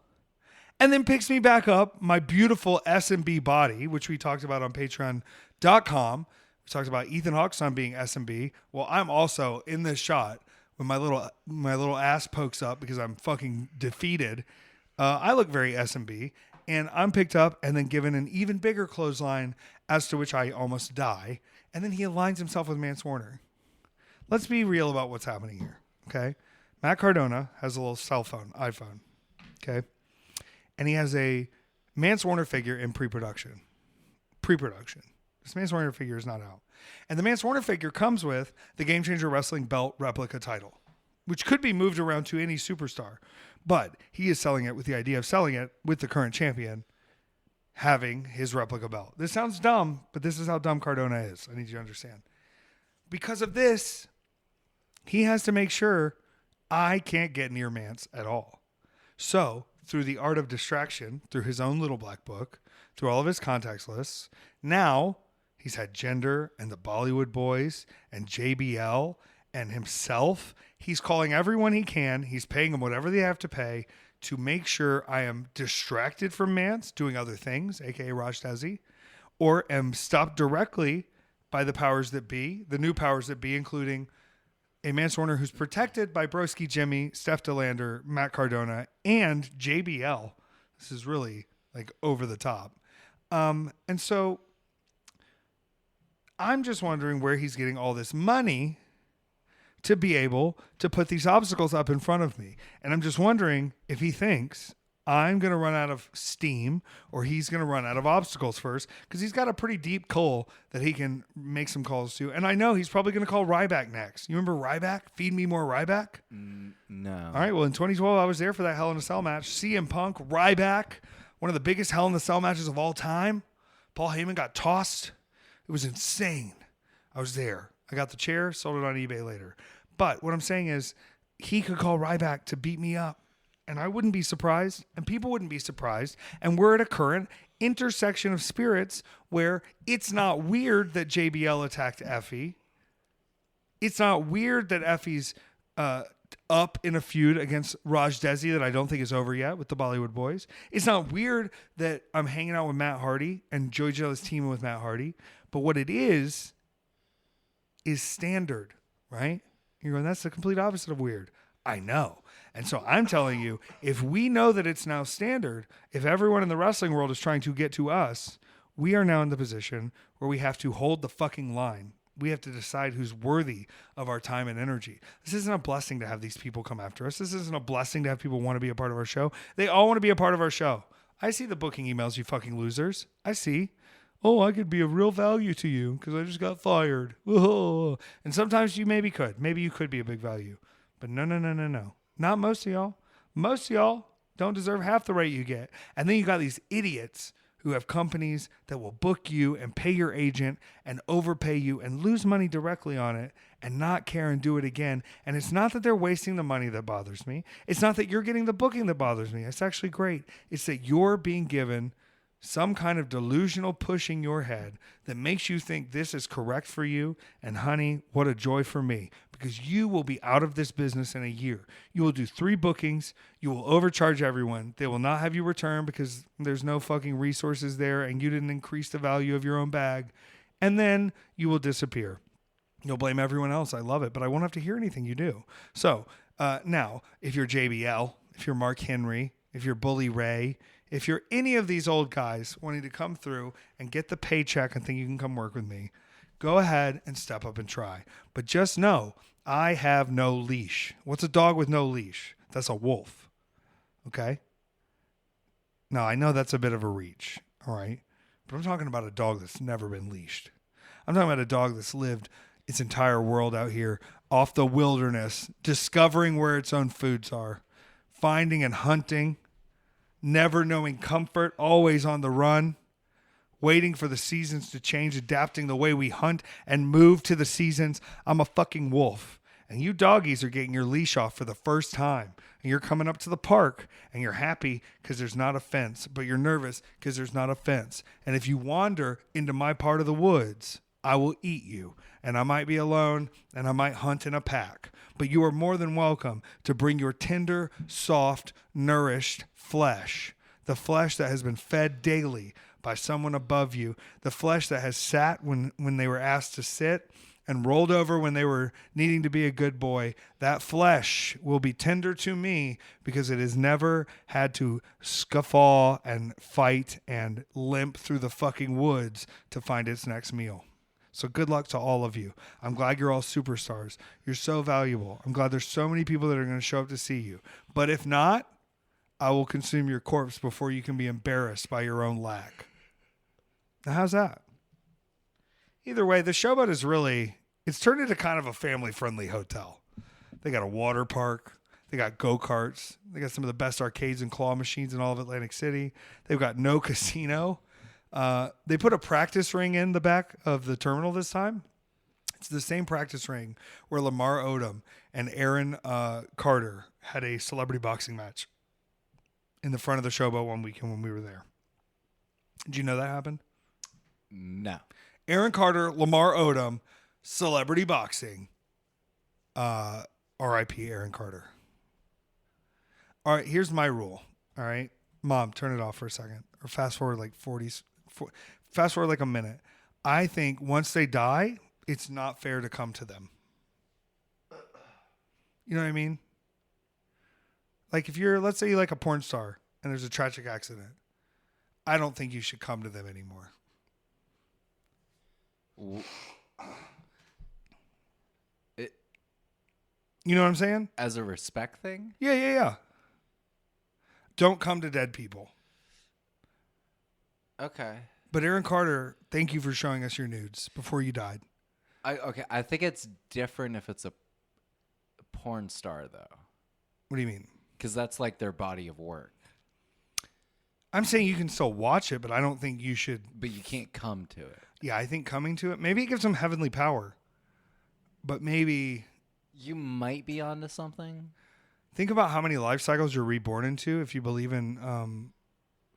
And then picks me back up, my beautiful S&B body, which we talked about on patreon.com. We talked about Ethan Hawke's son being S&B. Well, I'm also in this shot when my little ass pokes up because I'm fucking defeated. I look very S&B, and I'm picked up and then given an even bigger clothesline, as to which I almost die. And then he aligns himself with Mance Warner. Let's be real about what's happening here, okay? Matt Cardona has a little cell phone, iPhone, okay? And he has a Mance Warner figure in pre-production. This Mance Warner figure is not out. And the Mance Warner figure comes with the Game Changer Wrestling belt replica title, which could be moved around to any superstar. But he is selling it with the idea of selling it with the current champion having his replica belt. This sounds dumb, but this is how dumb Cardona is. I need you to understand. Because of this, he has to make sure I can't get near Mance at all. So, through the art of distraction, through his own little black book, through all of his contacts lists, now he's had Jinder and the Bollywood Boys and JBL and himself. He's calling everyone he can. He's paying them whatever they have to pay to make sure I am distracted from Mance doing other things, aka Raj Desi, or am stopped directly by the powers that be, the new powers that be, including a Mance Warner who's protected by Broski Jimmy, Steph DeLander, Matt Cardona, and JBL. This is really like over the top. And so I'm just wondering where he's getting all this money to be able to put these obstacles up in front of me. And I'm just wondering if he thinks I'm going to run out of steam or he's going to run out of obstacles first, because he's got a pretty deep coal that he can make some calls to. And I know he's probably going to call Ryback next. You remember Ryback? Feed me more Ryback? No. All right. Well, in 2012, I was there for that Hell in a Cell match. CM Punk, Ryback, one of the biggest Hell in a Cell matches of all time. Paul Heyman got tossed. It was insane. I was there. I got the chair, sold it on eBay later. But what I'm saying is he could call Ryback to beat me up. And I wouldn't be surprised, and people wouldn't be surprised. And we're at a current intersection of spirits where it's not weird that JBL attacked Effy. It's not weird that Effy's up in a feud against Raj Desi that I don't think is over yet with the Bollywood Boys. It's not weird that I'm hanging out with Matt Hardy and Joey Janela is teaming with Matt Hardy. But what it is standard, right? You're going, that's the complete opposite of weird. I know. And so I'm telling you, if we know that it's now standard, if everyone in the wrestling world is trying to get to us, we are now in the position where we have to hold the fucking line. We have to decide who's worthy of our time and energy. This isn't a blessing to have these people come after us. This isn't a blessing to have people want to be a part of our show. They all want to be a part of our show. I see the booking emails, you fucking losers. I see. Oh, I could be of real value to you because I just got fired. Oh. And sometimes you maybe could. Maybe you could be a big value. But no. Not most of y'all. Most of y'all don't deserve half the rate you get. And then you got these idiots who have companies that will book you and pay your agent and overpay you and lose money directly on it and not care and do it again. And it's not that they're wasting the money that bothers me. It's not that you're getting the booking that bothers me. It's actually great. It's that you're being given some kind of delusional push in your head that makes you think this is correct for you. And honey, what a joy for me, because you will be out of this business in a year. You will do 3 bookings. You will overcharge everyone. They will not have you return because there's no fucking resources there and you didn't increase the value of your own bag. And then you will disappear. You'll blame everyone else. I love it, but I won't have to hear anything you do. So now, if you're JBL, if you're Mark Henry, if you're Bully Ray, if you're any of these old guys wanting to come through and get the paycheck and think you can come work with me, go ahead and step up and try. But just know, I have no leash. What's a dog with no leash? That's a wolf. Okay? Now, I know that's a bit of a reach, all right? But I'm talking about a dog that's never been leashed. I'm talking about a dog that's lived its entire world out here off the wilderness, discovering where its own foods are, finding and hunting, never knowing comfort, always on the run, waiting for the seasons to change, adapting the way we hunt and move to the seasons. I'm a fucking wolf. And you doggies are getting your leash off for the first time. And you're coming up to the park and you're happy because there's not a fence, but you're nervous because there's not a fence. And if you wander into my part of the woods, I will eat you. And I might be alone and I might hunt in a pack. But you are more than welcome to bring your tender, soft, nourished flesh, the flesh that has been fed daily by someone above you, the flesh that has sat when they were asked to sit and rolled over when they were needing to be a good boy. That flesh will be tender to me because it has never had to scuffle and fight and limp through the fucking woods to find its next meal. So good luck to all of you. I'm glad you're all superstars. You're so valuable. I'm glad there's so many people that are going to show up to see you. But if not, I will consume your corpse before you can be embarrassed by your own lack. Now, how's that? Either way, the Showboat is it's turned into kind of a family-friendly hotel. They got a water park. They got go-karts. They got some of the best arcades and claw machines in all of Atlantic City. They've got no casino. They put a practice ring in the back of the terminal this time. It's the same practice ring where Lamar Odom and Aaron Carter had a celebrity boxing match in the front of the Showboat one weekend when we were there. Did you know that happened? No. Aaron Carter, Lamar Odom, celebrity boxing. R.I.P. Aaron Carter. All right, here's my rule. All right, Mom, turn it off for a second, or fast forward like fast forward like a minute. I think once they die, it's not fair to come to them. You know what I mean? Like if let's say you like a porn star and there's a tragic accident, I don't think you should come to them anymore. You know what I'm saying? As a respect thing? Yeah. Don't come to dead people. Okay. But Aaron Carter, thank you for showing us your nudes before you died. I think it's different if it's a porn star, though. What do you mean? Because that's like their body of work. I'm saying you can still watch it, but I don't think you should. But you can't come to it. Yeah, I think coming to it, maybe it gives them heavenly power. But maybe... You might be onto something. Think about how many life cycles you're reborn into if you believe in,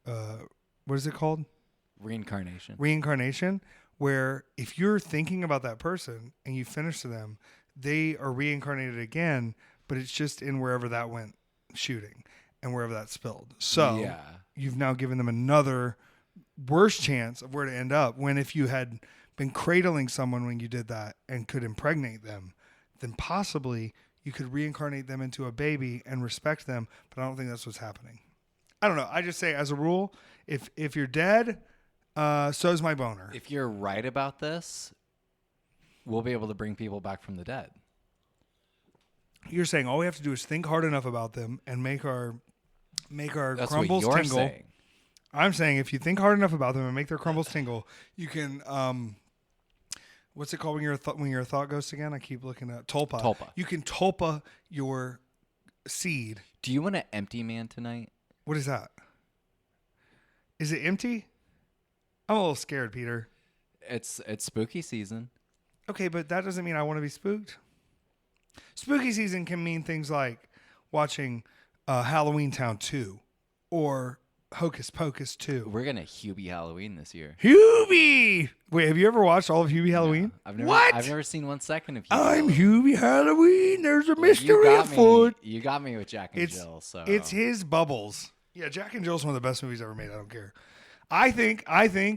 what is it called? Reincarnation. Reincarnation, where if you're thinking about that person and you finish to them, they are reincarnated again, but it's just in wherever that went shooting and wherever that spilled. So you've now given them another worse chance of where to end up, when if you had been cradling someone when you did that and could impregnate them, then possibly you could reincarnate them into a baby and respect them, but I don't think that's what's happening. I don't know. I just say, as a rule, if you're dead, so's my boner. If you're right about this, we'll be able to bring people back from the dead. You're saying all we have to do is think hard enough about them and make our That's crumbles what you're tingle. saying. I'm saying if you think hard enough about them and make their crumbles tingle, you can. What's it called when your thought ghost again? I keep looking at tulpa. Tulpa. You can tulpa your seed. Do you want an empty man tonight? What is that? Is it empty? I'm a little scared, Peter. It's spooky season. Okay, but that doesn't mean I want to be spooked. Spooky season can mean things like watching Halloween Town 2 or Hocus Pocus 2. We're gonna Hubie Halloween this year. Hubie! Wait, have you ever watched all of Hubie Halloween? No, I've never seen 1 second of Hubie. I'm Hubie Halloween. There's a mystery afoot. You got me with Jack and Jill. So it's his bubbles. Yeah, Jack and Jill's one of the best movies ever made. I don't care. I think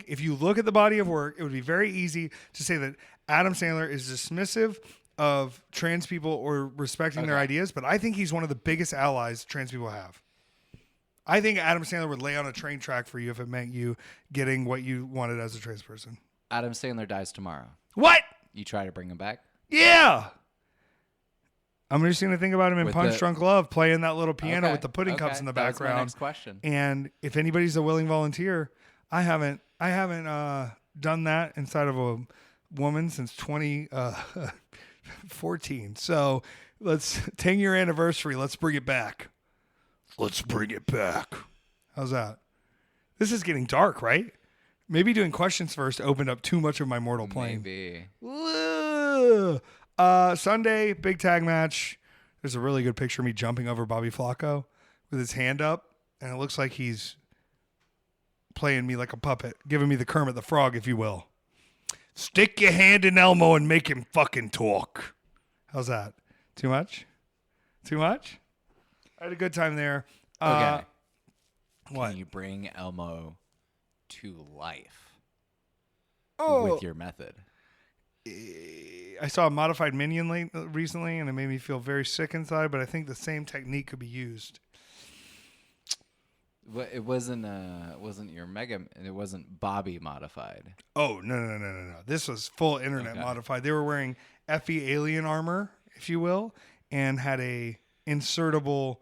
if you look at the body of work, it would be very easy to say that Adam Sandler is dismissive of trans people or respecting their ideas, but I think he's one of the biggest allies trans people have. I think Adam Sandler would lay on a train track for you if it meant you getting what you wanted as a trans person. Adam Sandler dies tomorrow. What? You try to bring him back? Yeah. I'm just going to think about him in Punch Drunk Love playing that little piano with the pudding cups in the background. That's my next question. And if anybody's a willing volunteer, I haven't done that inside of a woman since 2014. So let's 10-year anniversary. Let's bring it back. Let's bring it back. How's that? This is getting dark, right? Maybe doing questions first opened up too much of my mortal plane. Maybe. Sunday, big tag match. There's a really good picture of me jumping over Bobby Flacco with his hand up, and it looks like he's playing me like a puppet, giving me the Kermit the Frog, if you will. Stick your hand in Elmo and make him fucking talk. How's that? Too much? Too much? I had a good time there. Okay. What? Can you bring Elmo to life with your method? I saw a modified Minion recently, and it made me feel very sick inside, but I think the same technique could be used. It wasn't your Mega. It wasn't Bobby modified. Oh, no. This was full internet modified. They were wearing Effy alien armor, if you will, and had a insertable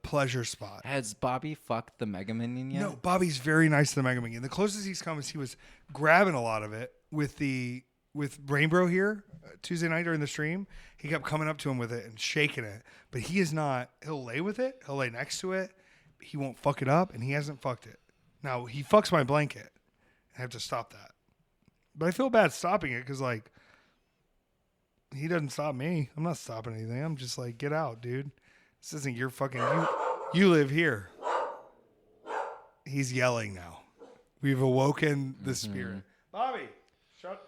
pleasure spot. Has Bobby fucked the Mega Minion yet? No, Bobby's very nice to the Mega Minion. The closest he's come is he was grabbing a lot of it with Rainbow here Tuesday night during the stream. He kept coming up to him with it and shaking it, but he is not. He'll lay with it. He'll lay next to it. He won't fuck it up, and he hasn't fucked it. Now he fucks my blanket. I have to stop that, but I feel bad stopping it because like he doesn't stop me. I'm not stopping anything. I'm just like, get out, dude. This isn't your fucking. You live here. He's yelling now. We've awoken the spirit. Bobby, shut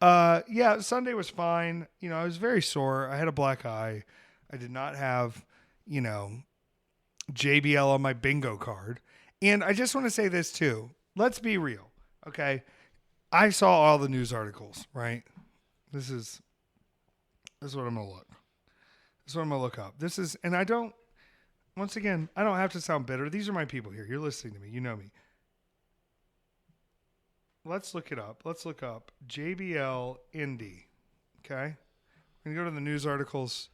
up. Yeah, Sunday was fine. You know, I was very sore. I had a black eye. I did not have, JBL on my bingo card. And I just want to say this too. Let's be real, okay? I saw all the news articles, right? This is what I'm going to look. This is what I'm going to look up. Once again, I don't have to sound bitter. These are my people here. You're listening to me. You know me. Let's look it up. Let's look up JBL Indy. Okay? We're going to go to the news articles.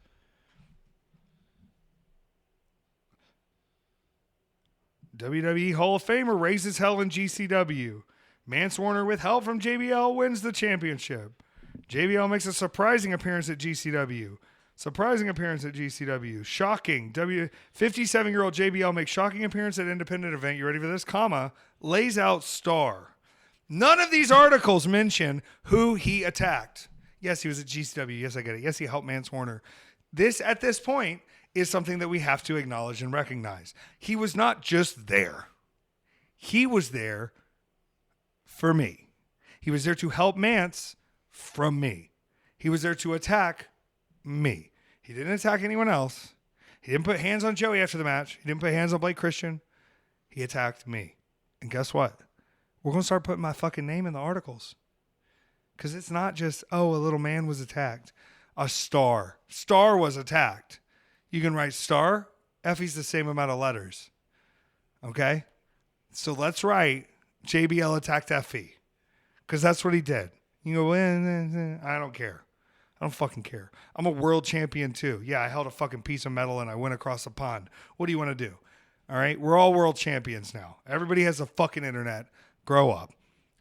WWE Hall of Famer raises hell in GCW. Mance Warner with help from JBL wins the championship. JBL makes a surprising appearance at GCW. Shocking. 57-year-old JBL makes shocking appearance at independent event. You ready for this? Lays out star. None of these articles mention who he attacked. Yes, he was at GCW. Yes, I get it. Yes, he helped Mance Warner. This, at this point, is something that we have to acknowledge and recognize. He was not just there. He was there for me. He was there to help Mance from me. He was there to attack me. He didn't attack anyone else. He didn't put hands on Joey after the match. He didn't put hands on Blake Christian. He attacked me. And guess what? We're going to start putting my fucking name in the articles. Because it's not just, oh, a little man was attacked. A star. Star was attacked. You can write star. Effy's the same amount of letters. Okay? So let's write JBL attacked Effy. Because that's what he did. You go, I don't care. I don't fucking care. I'm a world champion too. Yeah, I held a fucking piece of metal and I went across a pond. What do you want to do? All right? We're all world champions now. Everybody has a fucking internet. Grow up.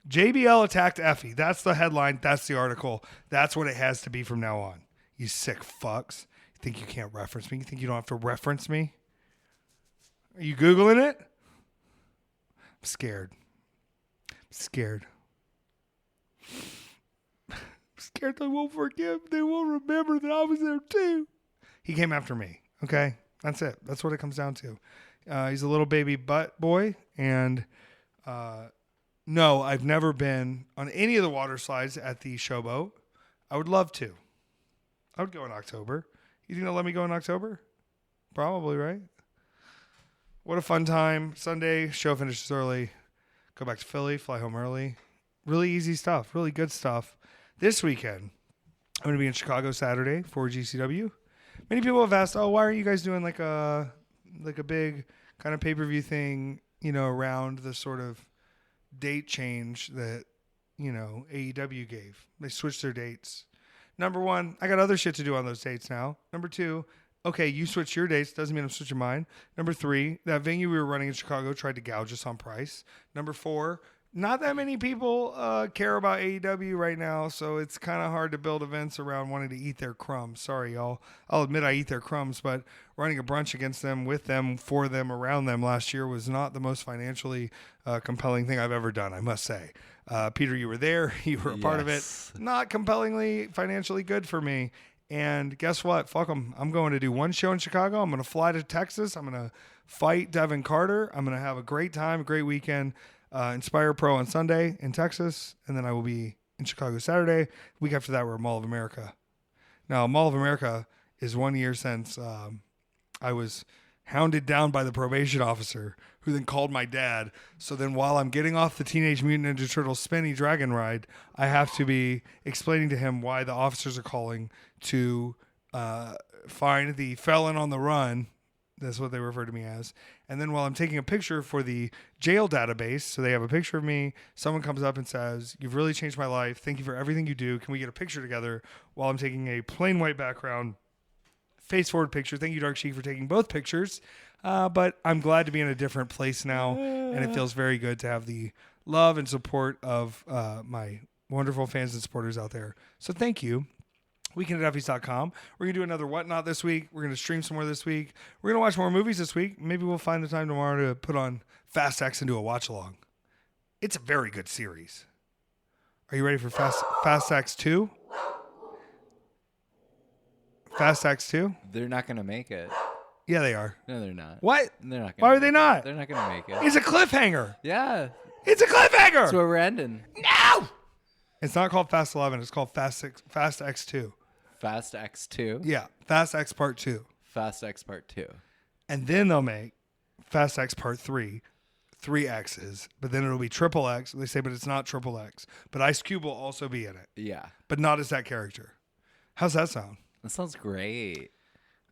JBL attacked Effy. That's the headline. That's the article. That's what it has to be from now on. You sick fucks. You think you can't reference me? You think you don't have to reference me? Are you Googling it? I'm scared. Scared they won't forgive. They won't remember that I was there too. He came after me. Okay? That's it. That's what it comes down to. He's a little baby butt boy. And no, I've never been on any of the water slides at the Showboat. I would love to. I would go in October. You think they'll let me go in October? Probably, right? What a fun time. Sunday, show finishes early. Go back to Philly, fly home early. Really easy stuff. Really good stuff. This weekend, I'm going to be in Chicago Saturday for GCW. Many people have asked, oh, why aren't you guys doing like a big kind of pay-per-view thing, around the sort of date change that, AEW gave. They switched their dates. Number one, I got other shit to do on those dates now. Number two, okay, you switch your dates. Doesn't mean I'm switching mine. Number three, that venue we were running in Chicago tried to gouge us on price. Number four, not that many people care about AEW right now, so it's kind of hard to build events around wanting to eat their crumbs. Sorry, y'all. I'll admit I eat their crumbs, but running a brunch against them, with them, for them, around them last year was not the most financially compelling thing I've ever done, I must say. Peter, you were there. You were a part of it. Not compellingly financially good for me. And guess what? Fuck them. I'm going to do one show in Chicago. I'm going to fly to Texas. I'm going to fight Devin Carter. I'm going to have a great time, a great weekend. Inspire Pro on Sunday in Texas. And then I will be in Chicago Saturday. Week after that, we're at Mall of America. Now, Mall of America is 1 year since I was hounded down by the probation officer, who then called my dad. So then while I'm getting off the Teenage Mutant Ninja Turtles spinny dragon ride, I have to be explaining to him why the officers are calling to find the felon on the run. That's what they refer to me as. And then while I'm taking a picture for the jail database, so they have a picture of me, someone comes up and says, "You've really changed my life. Thank you for everything you do. Can we get a picture together?" While I'm taking a plain white background, face forward picture. Thank you, Dark Sheik, for taking both pictures. But I'm glad to be in a different place now, and it feels very good to have the love and support of my wonderful fans and supporters out there. So thank you. weekendateffys.com. We're going to do another Whatnot this week. We're going to stream some more this week. We're going to watch more movies this week. Maybe we'll find the time tomorrow to put on Fast X and do a watch along. It's a very good series. Are you ready for Fast X 2? Fast X 2? They're not going to make it. Yeah, they are. No, they're not. What? They're not. Why are they not? They're not going to make it. It's a cliffhanger. Yeah. It's a cliffhanger. That's where we're ending. No. It's not called Fast 11. It's called Fast X 2. Fast X 2. Yeah, Fast X Part 2. Fast X Part 2. And then they'll make Fast X Part 3. 3 X's, but then it'll be triple X. They say, but it's not triple X. But Ice Cube will also be in it. Yeah. But not as that character. How's that sound? That sounds great.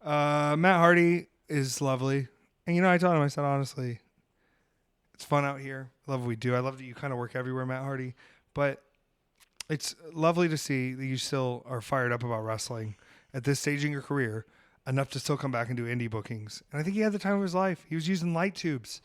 Matt Hardy is lovely. And I told him, I said, honestly, it's fun out here. I love what we do. I love that you kind of work everywhere, Matt Hardy. But it's lovely to see that you still are fired up about wrestling at this stage in your career, enough to still come back and do indie bookings. And I think he had the time of his life. He was using light tubes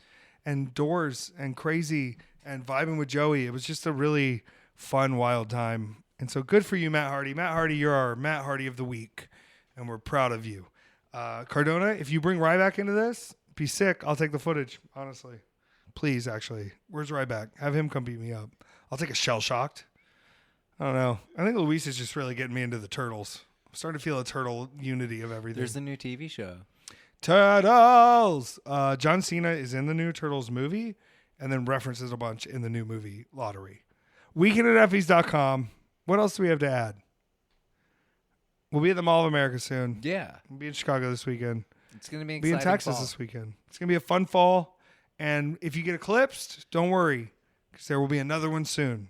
and doors and crazy and vibing with Joey. It was just a really fun, wild time. And so good for you, Matt Hardy. Matt Hardy, you're our Matt Hardy of the week, and we're proud of you. Cardona, if you bring Ryback into this, be sick. I'll take the footage, honestly. Please, actually. Where's Ryback? Have him come beat me up. I'll take a shell-shocked. I don't know. I think Luis is just really getting me into the Turtles. I'm starting to feel a turtle unity of everything. There's a new TV show. Turtles! John Cena is in the new Turtles movie and then references a bunch in the new movie Lottery. weekendateffys.com. What else do we have to add? We'll be at the Mall of America soon. Yeah. We'll be in Chicago this weekend. It's going to be exciting. Be in Texas fall. This weekend. It's going to be a fun fall. And if you get eclipsed, don't worry, because there will be another one soon.